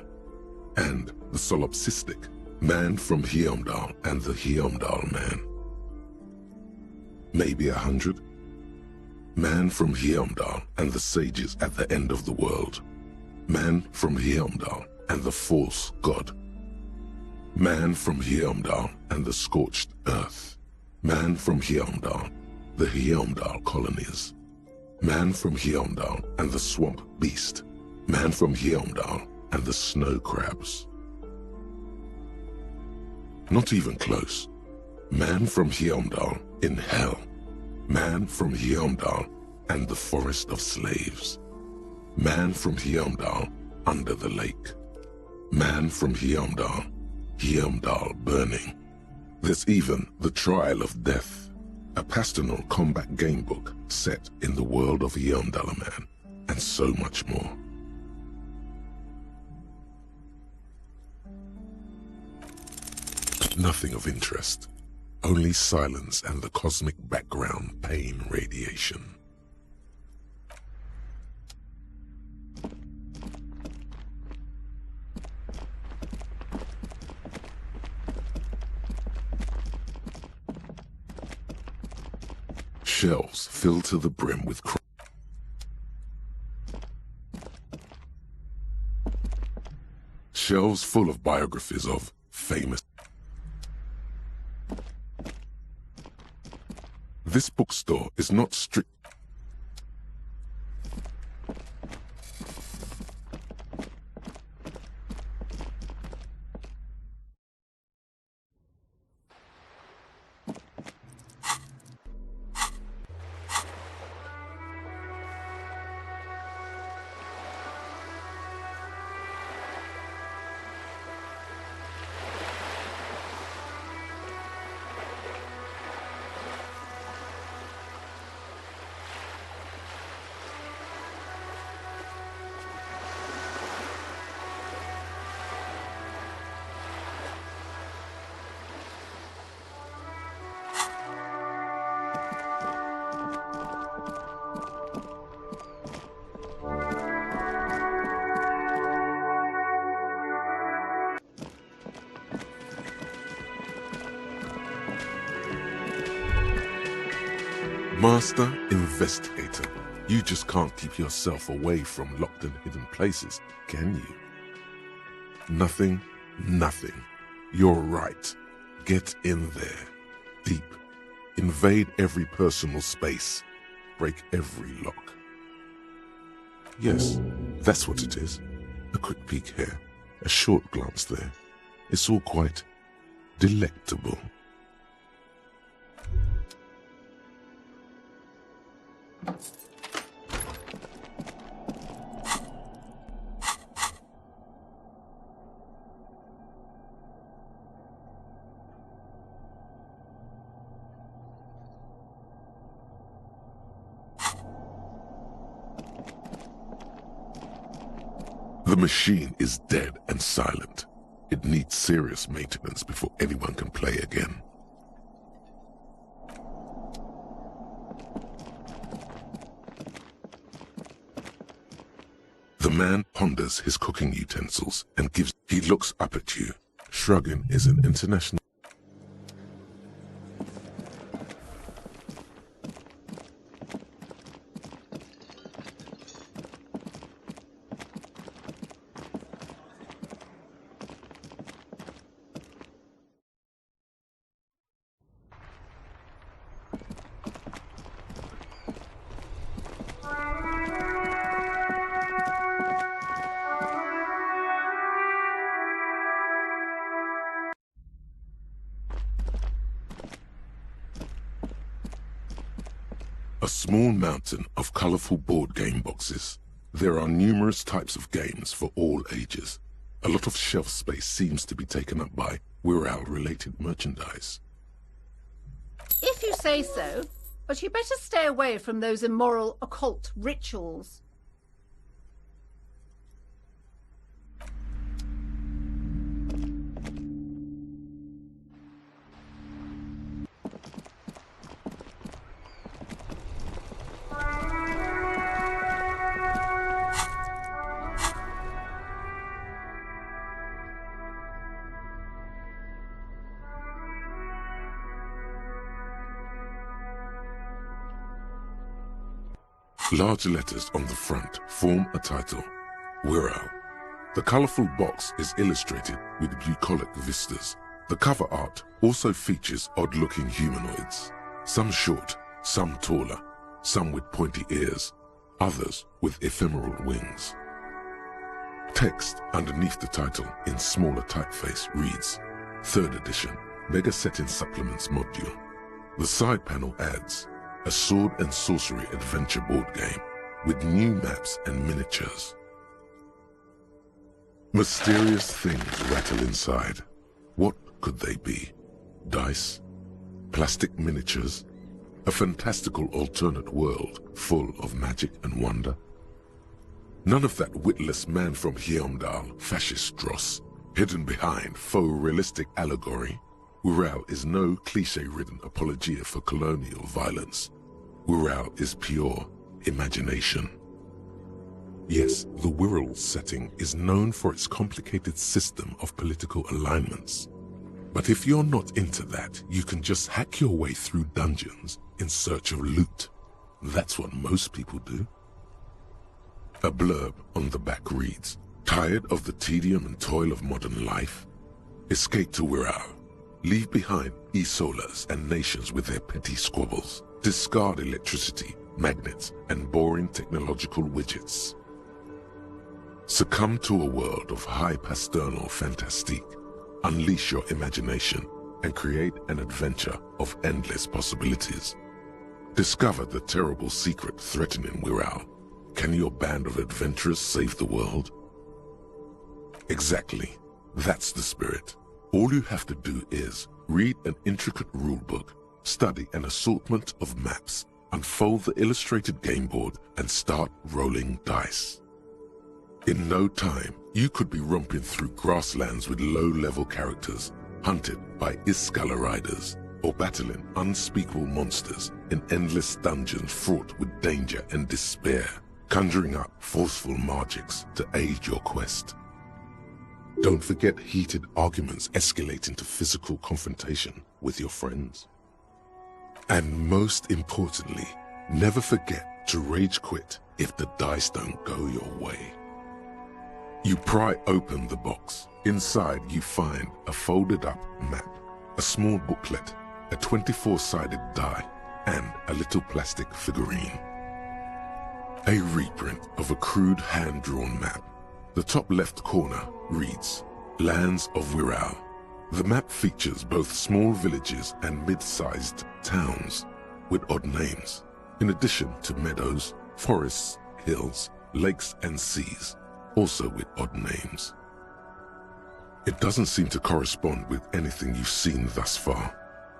And the solipsistic Man from Heimdall and the Heimdall Man. Maybe 100? Man from Heimdall and the sages at the end of the world. Man from Heimdall and the false god. Man from Heimdall and the scorched earth. Man from Heimdall, the Heimdall colonies. Man from Heimdall and the swamp beast. Man from Heimdall and the snow crabs. Not even close. Man from Heimdall in hell. Man from Heimdall and the forest of slaves. Man from Heimdall under the lake. Man from Heimdall, Heimdall burning. There's even The Trial of Death, a pastoral combat game book set in the world of Heimdall Man, and so much more. Nothing of interest. Only silence and the cosmic background pain radiation. Shelves filled to the brim with shelves full of biographies of famous. This bookstore is not strict. Master Investigator, you just can't keep yourself away from locked and hidden places, can you? Nothing, nothing. You're right. Get in there. Deep. Invade every personal space. Break every lock. Yes, that's what it is. A quick peek here, a short glance there. It's all quite delectable. The machine is dead and silent. It needs serious maintenance before anyone can play again. The man ponders his cooking utensils and he looks up at you. Shrugging is an international. A small mountain of colorful board game boxes. There are numerous types of games for all ages. A lot of shelf space seems to be taken up by Wirral-related merchandise. If you say so, but you better stay away from those immoral occult rituals. Large letters on the front form a title, Wirral. The colorful box is illustrated with bucolic vistas. The cover art also features odd-looking humanoids, some short, some taller, some with pointy ears, others with ephemeral wings. Text underneath the title in smaller typeface reads, 3rd edition, Mega Setting Supplements Module. The side panel adds, a sword and sorcery adventure board game with new maps and miniatures. Mysterious things rattle inside. What could they be? Dice? Plastic miniatures? A fantastical alternate world full of magic and wonder? None of that witless man from Heimdall, fascist dross, hidden behind faux realistic allegory. Wirral is no cliché-ridden apologia for colonial violence. Wirral is pure imagination. Yes, the Wirral setting is known for its complicated system of political alignments. But if you're not into that, you can just hack your way through dungeons in search of loot. That's what most people do. A blurb on the back reads, tired of the tedium and toil of modern life? Escape to Wirral. Leave behind Isolas and nations with their petty squabbles. Discard electricity, magnets, and boring technological widgets. Succumb to a world of high pasternal fantastique. Unleash your imagination and create an adventure of endless possibilities. Discover the terrible secret threatening Wirral. Can your band of adventurers save the world? Exactly. That's the spirit. All you have to do is read an intricate rulebook, study an assortment of maps, unfold the illustrated game board, and start rolling dice. In no time, you could be romping through grasslands with low-level characters, hunted by Iskala riders, or battling unspeakable monsters in endless dungeons fraught with danger and despair, conjuring up forceful magics to aid your quest. Don't forget heated arguments escalate into physical confrontation with your friends. And most importantly, never forget to rage quit if the dice don't go your way. You pry open the box. Inside you find a folded up map, a small booklet, a 24-sided die, and a little plastic figurine. A reprint of a crude hand-drawn map. The top left corner reads, Lands of Wirral. The map features both small villages and mid-sized towns with odd names, in addition to meadows, forests, hills, lakes and seas, also with odd names. It doesn't seem to correspond with anything you've seen thus far.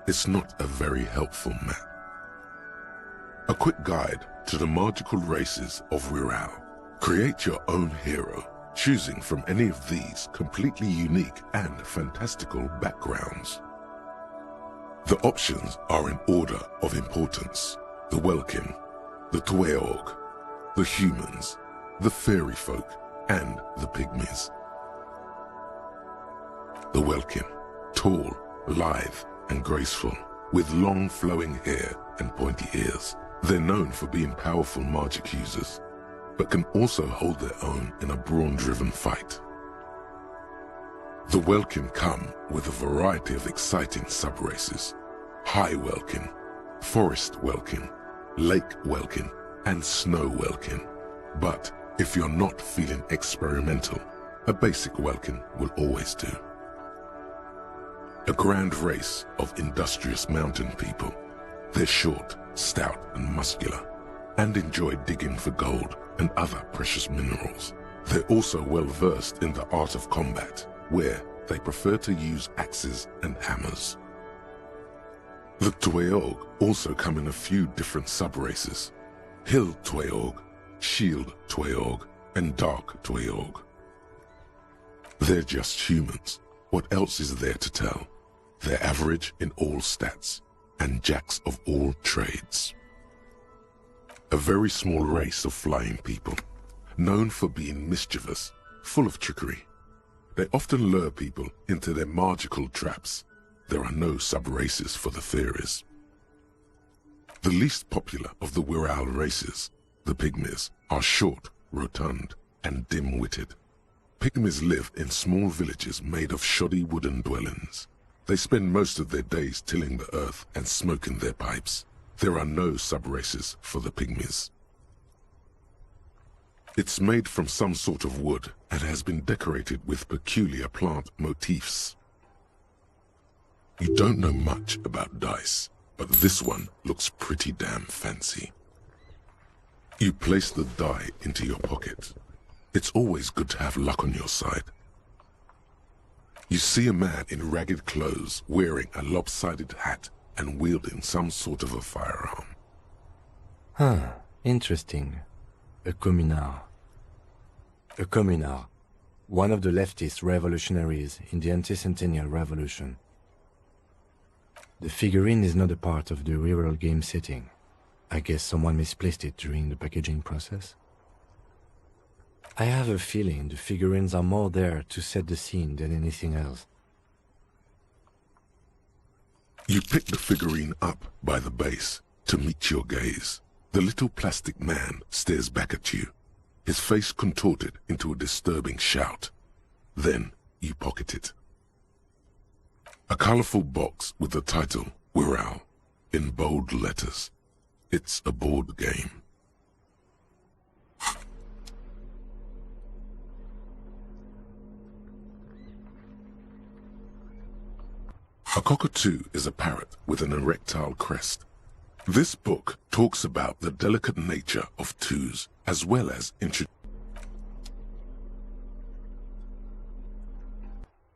It's not a very helpful map. A quick guide to the magical races of Wirral. Create your own hero choosing from any of these completely unique and fantastical backgrounds. The options are in order of importance: the Welkin, the Tweog, the humans, the fairy folk, and the pygmies. The Welkin, tall, lithe, and graceful, with long flowing hair and pointy ears. They're known for being powerful magic users, but can also hold their own in a brawn-driven fight. The Welkin come with a variety of exciting sub-races: High Welkin, Forest Welkin, Lake Welkin, and Snow Welkin. But if you're not feeling experimental, a basic Welkin will always do. A grand race of industrious mountain people. They're short, stout, and muscular, and enjoy digging for gold and other precious minerals. They're also well versed in the art of combat, where they prefer to use axes and hammers. The Tweog also come in a few different sub-races: Hill Tweog, Shield Tweog, and Dark Tweog. They're just humans. What else is there to tell? They're average in all stats, and jacks of all trades. A very small race of flying people, known for being mischievous, full of trickery. They often lure people into their magical traps. There are no sub-races for the fairies. The least popular of the Wirral races, the Pygmies, are short, rotund, and dim-witted. Pygmies live in small villages made of shoddy wooden dwellings. They spend most of their days tilling the earth and smoking their pipes. There are no sub-races for the Pygmies. It's made from some sort of wood and has been decorated with peculiar plant motifs. You don't know much about dice, but this one looks pretty damn fancy. You place the die into your pocket. It's always good to have luck on your side. You see a man in ragged clothes wearing a lopsided hat and wielding some sort of a firearm. Huh, interesting. A communard. A communard, one of the leftist revolutionaries in the anti-centennial revolution. The figurine is not a part of the real game setting. I guess someone misplaced it during the packaging process. I have a feeling the figurines are more there to set the scene than anything else. You pick the figurine up by the base to meet your gaze. The little plastic man stares back at you, his face contorted into a disturbing shout. Then you pocket it. A colorful box with the title, Wirral, in bold letters. It's a board game. A cockatoo is a parrot with an erectile crest. This book talks about the delicate nature of twos, as well as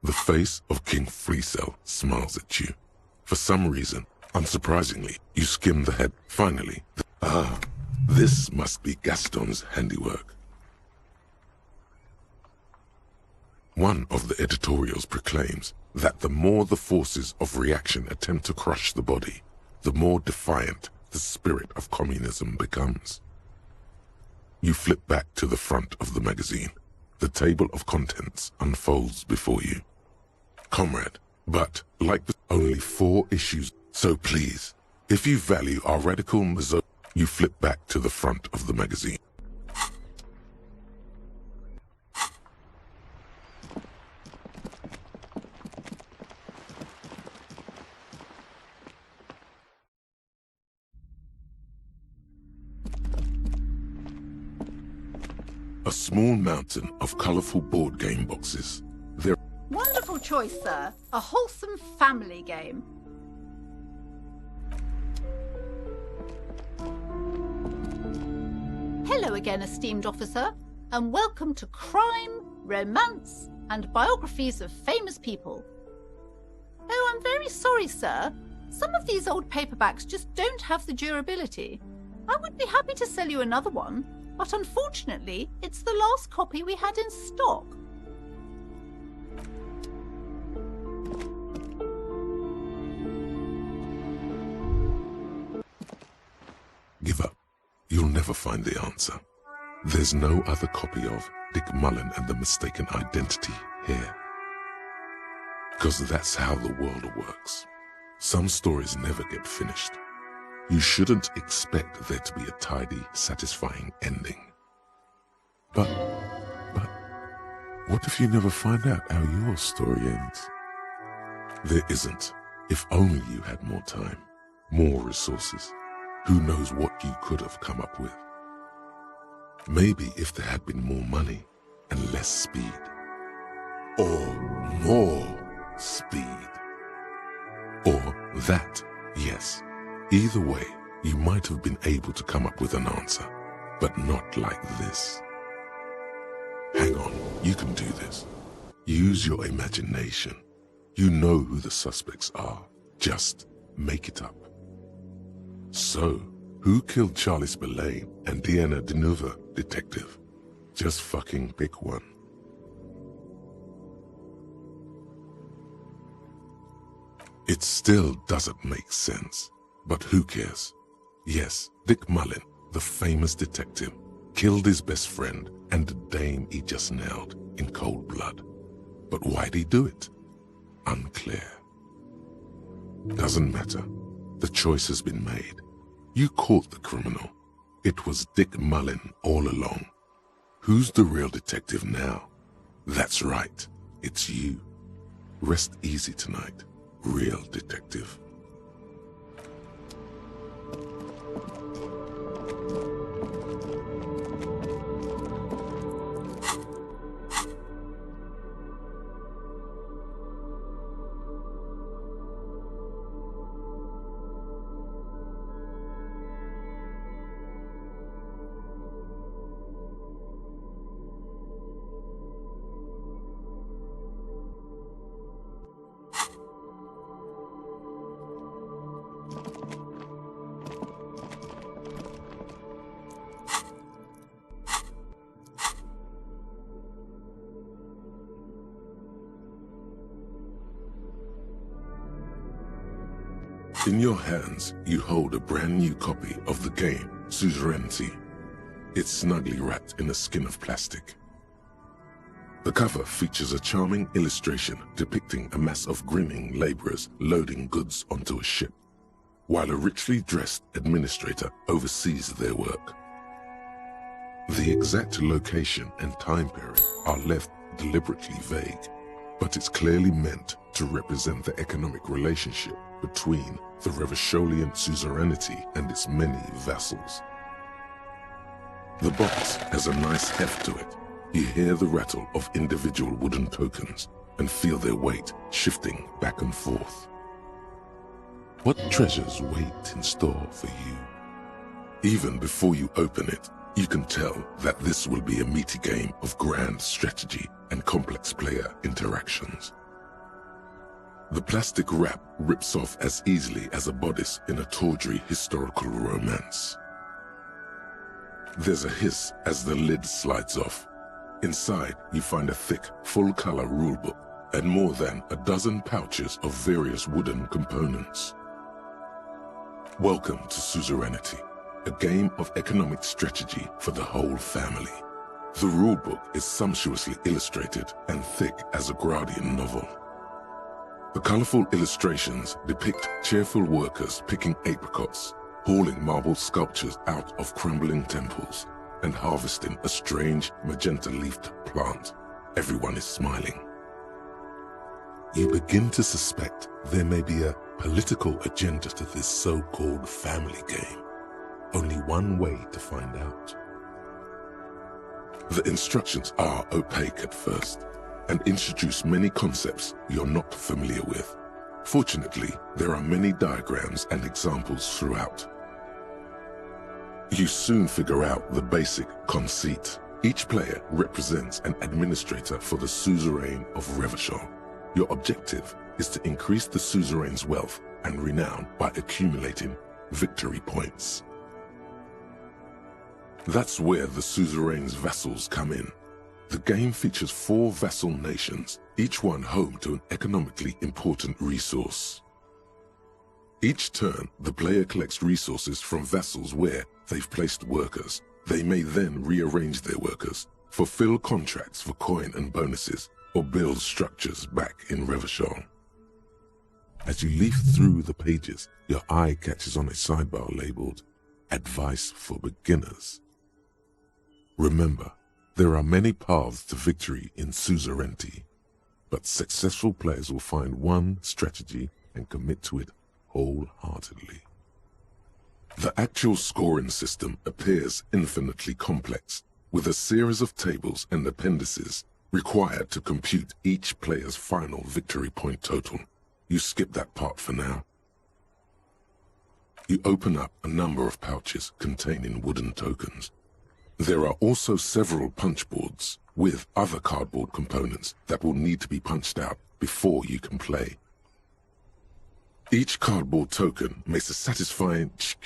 The face of King Freecell smiles at you. For some reason, unsurprisingly, you skim the head. Finally, this must be Gaston's handiwork. One of the editorials proclaims that the more the forces of reaction attempt to crush the body, the more defiant the spirit of communism becomes. You flip back to the front of the magazine. The table of contents unfolds before you. Comrade, but like only 4 issues, so please, if you value our radical you flip back to the front of the magazine. A small mountain of colorful board game boxes. They're Wonderful choice, sir. A wholesome family game. Hello again, esteemed officer, and welcome to Crime, Romance, and Biographies of Famous People. Oh, I'm very sorry, sir. Some of these old paperbacks just don't have the durability. I would be happy to sell you another one. but unfortunately, it's the last copy we had in stock. Give up. You'll never find the answer. There's no other copy of Dick Mullen and the Mistaken Identity here. Because that's how the world works. Some stories never get finished. You shouldn't expect there to be a tidy, satisfying ending. But, what if you never find out how your story ends? There isn't. If only you had more time, more resources. Who knows what you could have come up with? Maybe if there had been more money and less speed. Or more speed. Or that, yes. Either way, you might have been able to come up with an answer, but not like this. Hang on, you can do this. Use your imagination. You know who the suspects are. Just make it up. So, who killed Charlie Spillane and Deanna Denuva, detective? Just fucking pick one. It still doesn't make sense, but who cares? Yes, Dick Mullen, the famous detective, killed his best friend and the dame he just nailed in cold blood. But why'd he do it? Unclear. Doesn't matter. The choice has been made. You caught the criminal. It was Dick Mullen all along. Who's the real detective now? That's right, it's you. Rest easy tonight, real detective. In your hands, you hold a brand new copy of the game, Suzerainty. It's snugly wrapped in a skin of plastic. The cover features a charming illustration depicting a mass of grinning laborers loading goods onto a ship, while a richly dressed administrator oversees their work. The exact location and time period are left deliberately vague, but it's clearly meant to represent the economic relationship between the Revacholian suzerainty and its many vassals. The box has a nice heft to it. You hear the rattle of individual wooden tokens and feel their weight shifting back and forth. What treasures wait in store for you? Even before you open it, you can tell that this will be a meaty game of grand strategy and complex player interactions. The plastic wrap rips off as easily as a bodice in a tawdry historical romance. There's a hiss as the lid slides off. Inside, you find a thick, full-color rulebook and more than a dozen pouches of various wooden components. Welcome to Suzerainty, a game of economic strategy for the whole family. The rulebook is sumptuously illustrated and thick as a Gradian novel. The colorful illustrations depict cheerful workers picking apricots, hauling marble sculptures out of crumbling temples, and harvesting a strange magenta-leafed plant. Everyone is smiling. You begin to suspect there may be a political agenda to this so-called family game. Only one way to find out. The instructions are opaque at first, and introduce many concepts you're not familiar with. Fortunately, there are many diagrams and examples throughout. You soon figure out the basic conceit. Each player represents an administrator for the suzerain of Revachol. Your objective is to increase the suzerain's wealth and renown by accumulating victory points. That's where the suzerain's vassals come in. The game features 4 vassal nations, each one home to an economically important resource. Each turn, the player collects resources from vassals where they've placed workers. They may then rearrange their workers, fulfill contracts for coin and bonuses, or build structures back in Revachol. As you leaf through the pages, your eye catches on a sidebar labeled Advice for Beginners. Remember, there are many paths to victory in suzerainty, but successful players will find one strategy and commit to it wholeheartedly. The actual scoring system appears infinitely complex, with a series of tables and appendices required to compute each player's final victory point total. You skip that part for now. You open up a number of pouches containing wooden tokens. There are also several punch boards with other cardboard components that will need to be punched out before you can play. Each cardboard token makes a satisfying ch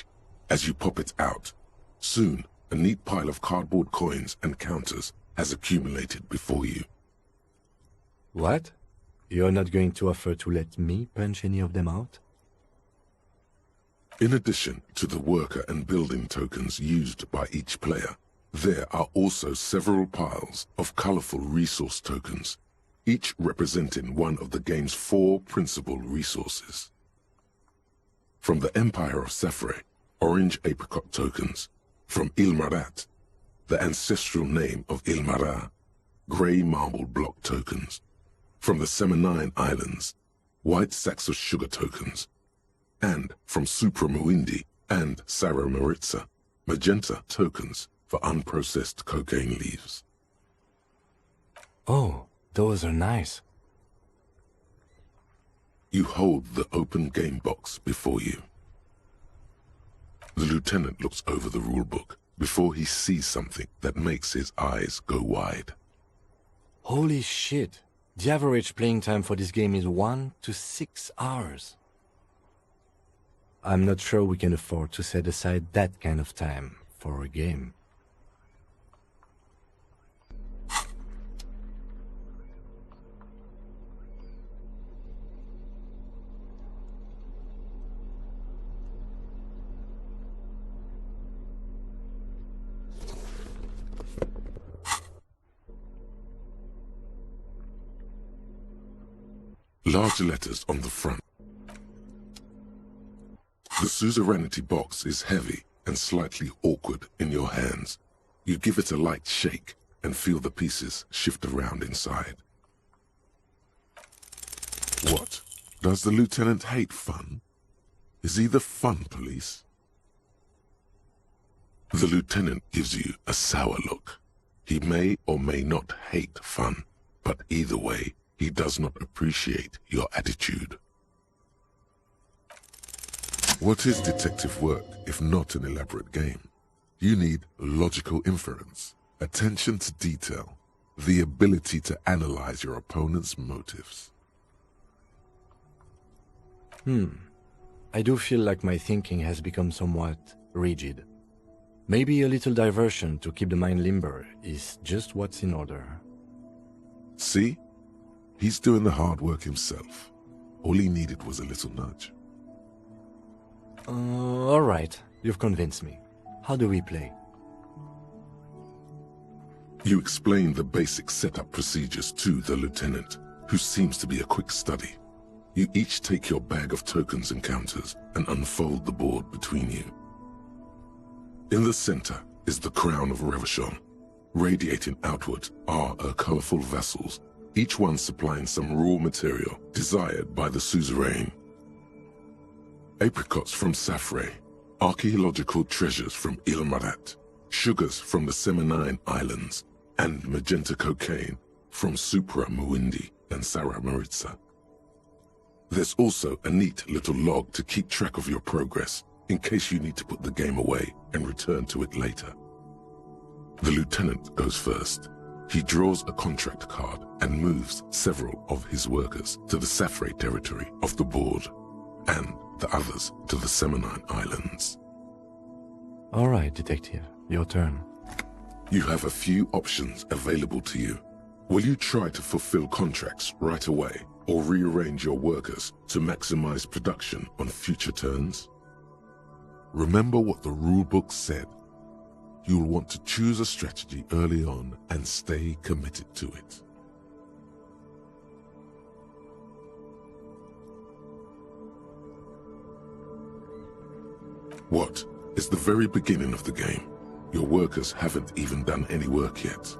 as you pop it out. Soon, a neat pile of cardboard coins and counters has accumulated before you. What? You're not going to offer to let me punch any of them out? In addition to the worker and building tokens used by each player, there are also several piles of colorful resource tokens, each representing one of the game's 4 principal resources. From the Empire of Safre, orange apricot tokens. From Ilmarat, the ancestral name of Ilmara, grey marble block tokens. From the Semenine Islands, white sacks of sugar tokens. And from Supra Muindi and Sarah Maritza, magenta tokens for unprocessed cocaine leaves. Oh, those are nice. You hold the open game box before you. The lieutenant looks over the rulebook before he sees something that makes his eyes go wide. Holy shit! The average playing time for this game is 1 to 6 hours. I'm not sure we can afford to set aside that kind of time for a game. Large letters on the front. The suzerainty box is heavy and slightly awkward in your hands. You give it a light shake and feel the pieces shift around inside. What? Does the lieutenant hate fun? Is he the fun police? The lieutenant gives you a sour look. He may or may not hate fun, but either way, he does not appreciate your attitude. What is detective work if not an elaborate game? You need logical inference, attention to detail, the ability to analyze your opponent's motives. I do feel like my thinking has become somewhat rigid. Maybe a little diversion to keep the mind limber is just what's in order. See? He's doing the hard work himself. All he needed was a little nudge. All right. You've convinced me. How do we play? You explain the basic setup procedures to the lieutenant, who seems to be a quick study. You each take your bag of tokens and counters and unfold the board between you. In the center is the crown of Revachol. Radiating outward are her colorful vessels, each one supplying some raw material desired by the suzerain. Apricots from Safre, archaeological treasures from Ilmarat, sugars from the Semenine Islands, and magenta cocaine from Supra Muindi and Sarah Maritza. There's also a neat little log to keep track of your progress in case you need to put the game away and return to it later. The lieutenant goes first. He draws a contract card and moves several of his workers to the Safre territory of the board, and the others to the Semenine Islands. All right, detective. Your turn. You have a few options available to you. Will you try to fulfill contracts right away, or rearrange your workers to maximize production on future turns? Remember what the rulebook said. You'll want to choose a strategy early on and stay committed to it. What is the very beginning of the game? Your workers haven't even done any work yet.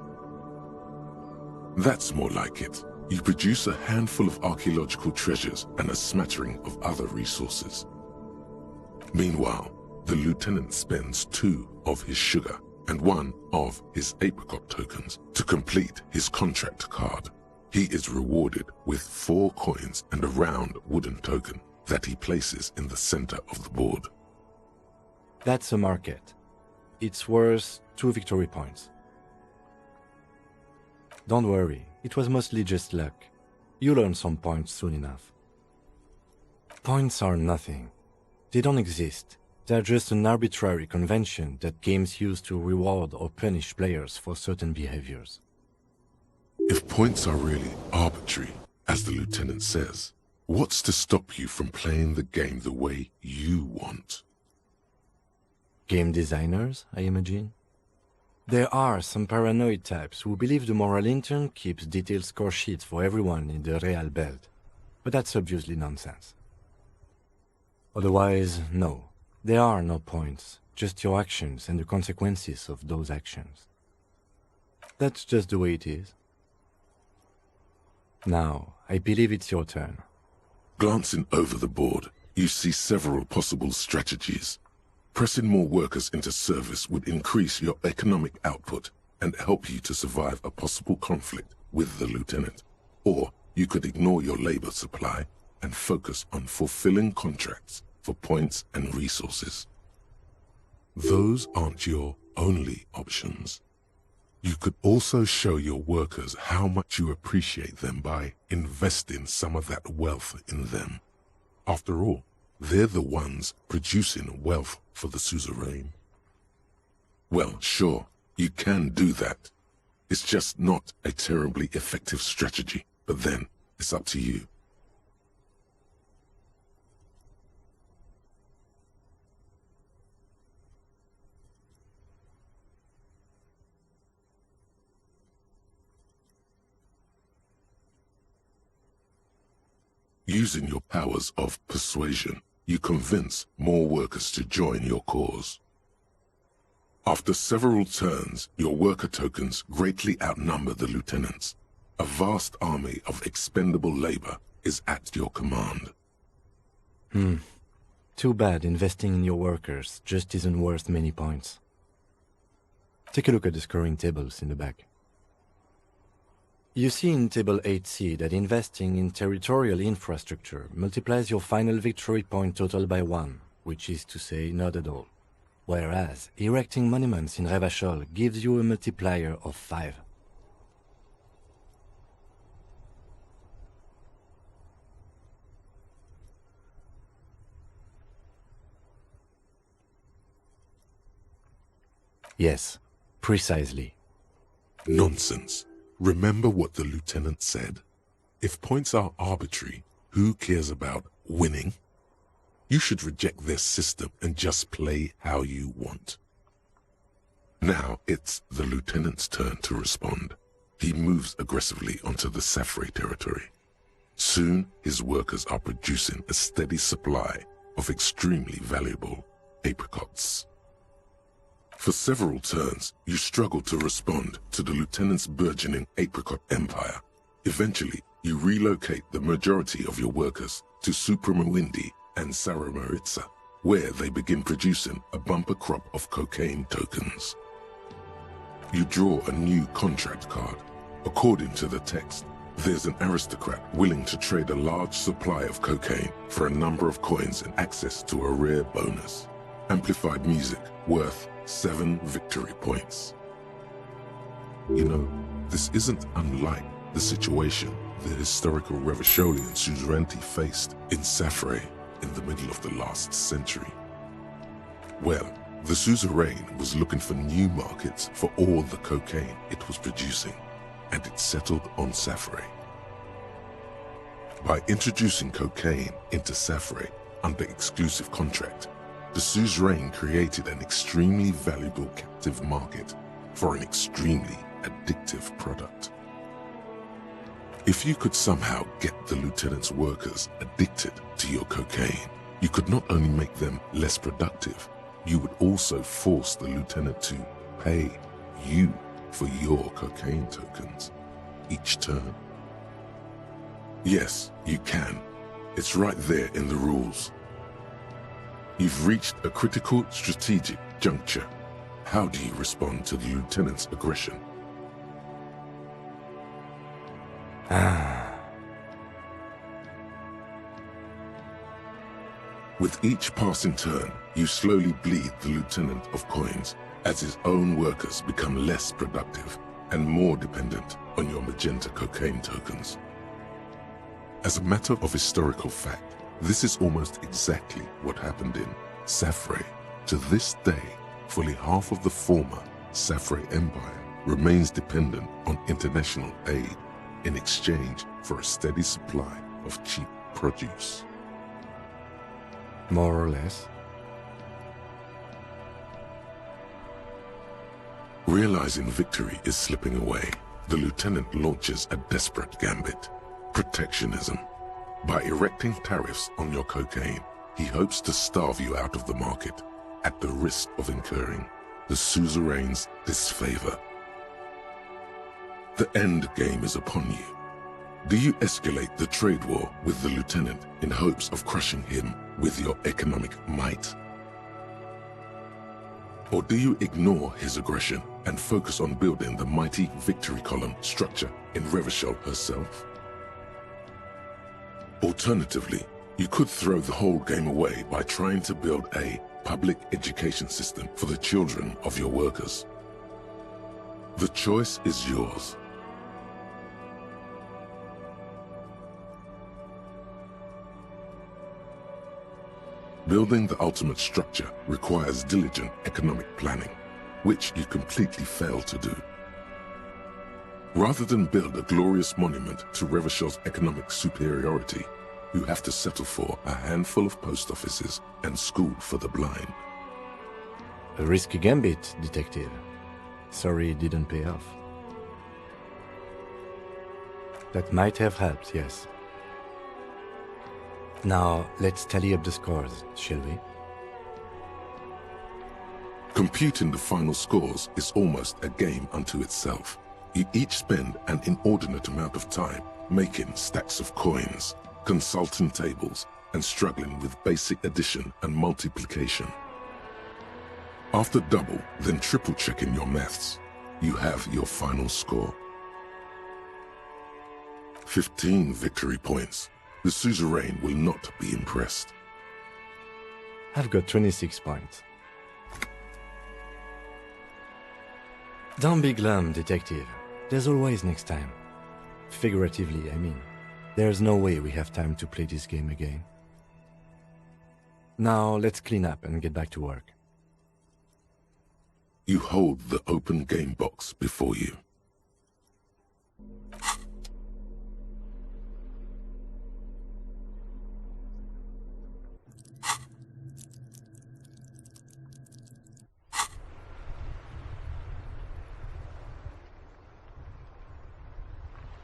That's more like it. You produce a handful of archaeological treasures and a smattering of other resources. Meanwhile, the lieutenant spends 2 of his sugar and 1 of his apricot tokens to complete his contract card. He is rewarded with 4 coins and a round wooden token that he places in the center of the board. That's a market. It's worth 2 victory points. Don't worry, it was mostly just luck. You'll earn some points soon enough. Points are nothing. They don't exist. They're just an arbitrary convention that games use to reward or punish players for certain behaviors. If points are really arbitrary, as the lieutenant says, what's to stop you from playing the game the way you want? Game designers, I imagine? There are some paranoid types who believe the moral intern keeps detailed score sheets for everyone in the Real Belt, but that's obviously nonsense. Otherwise, no. There are no points, just your actions and the consequences of those actions. That's just the way it is. Now, I believe it's your turn. Glancing over the board, you see several possible strategies. Pressing more workers into service would increase your economic output and help you to survive a possible conflict with the lieutenant. Or you could ignore your labor supply and focus on fulfilling contracts for points and resources. Those aren't your only options. You could also show your workers how much you appreciate them by investing some of that wealth in them. After all, they're the ones producing wealth for the suzerain. Well, sure, you can do that. It's just not a terribly effective strategy, but then it's up to you. Using your powers of persuasion, you convince more workers to join your cause. After several turns, your worker tokens greatly outnumber the lieutenants. A vast army of expendable labor is at your command. Too bad investing in your workers just isn't worth many points. Take a look at the scoring tables in the back. You see in Table 8C that investing in territorial infrastructure multiplies your final victory point total by 1, which is to say not at all. Whereas erecting monuments in Revachol gives you a multiplier of 5. Yes, precisely. Nonsense. Remember what the lieutenant said. If points are arbitrary, who cares about winning? You should reject their system and just play how you want. Now it's the lieutenant's turn to respond. He moves aggressively onto the Safre territory. Soon his workers are producing a steady supply of extremely valuable apricots. For several turns, you struggle to respond to the lieutenant's burgeoning apricot empire. Eventually, you relocate the majority of your workers to Supremawindi and Saramaritsa, where they begin producing a bumper crop of cocaine tokens. You draw a new contract card. According to the text, there's an aristocrat willing to trade a large supply of cocaine for a number of coins and access to a rare bonus. Amplified music worth 7 victory points. You know, this isn't unlike the situation the historical Revacholian suzerainty faced in Safre in the middle of the last century. Well, The suzerain was looking for new markets for all the cocaine it was producing, and it settled on Safre. By introducing cocaine into Safre under exclusive contract, the suzerain created an extremely valuable captive market for an extremely addictive product. If you could somehow get the lieutenant's workers addicted to your cocaine, you could not only make them less productive, you would also force the lieutenant to pay you for your cocaine tokens each turn. Yes, you can. It's right there in the rules. You've reached a critical strategic juncture. How do you respond to the lieutenant's aggression? With each passing turn, you slowly bleed the lieutenant of coins as his own workers become less productive and more dependent on your magenta cocaine tokens. As a matter of historical fact, this is almost exactly what happened in Safre. To this day, fully half of the former Safre Empire remains dependent on international aid in exchange for a steady supply of cheap produce. More or less. Realizing victory is slipping away, the lieutenant launches a desperate gambit: protectionism. By erecting tariffs on your cocaine, he hopes to starve you out of the market at the risk of incurring the suzerain's disfavor. The end game is upon you. Do you escalate the trade war with the lieutenant in hopes of crushing him with your economic might? Or do you ignore his aggression and focus on building the mighty victory column structure in Revachol herself? Alternatively, you could throw the whole game away by trying to build a public education system for the children of your workers. The choice is yours. Building the ultimate structure requires diligent economic planning, which you completely fail to do. Rather than build a glorious monument to Revachol's economic superiority, you have to settle for a handful of post offices and school for the blind. A risky gambit, detective. Sorry it didn't pay off. That might have helped, yes. Now, let's tally up the scores, shall we? Computing the final scores is almost a game unto itself. You each spend an inordinate amount of time making stacks of coins, consulting tables, and struggling with basic addition and multiplication. After double, then triple checking your maths, you have your final score. 15 victory points. The suzerain will not be impressed. I've got 26 points. Don't be glum, detective. There's always next time. Figuratively, I mean. There's no way we have time to play this game again. Now, let's clean up and get back to work. You hold the open game box before you.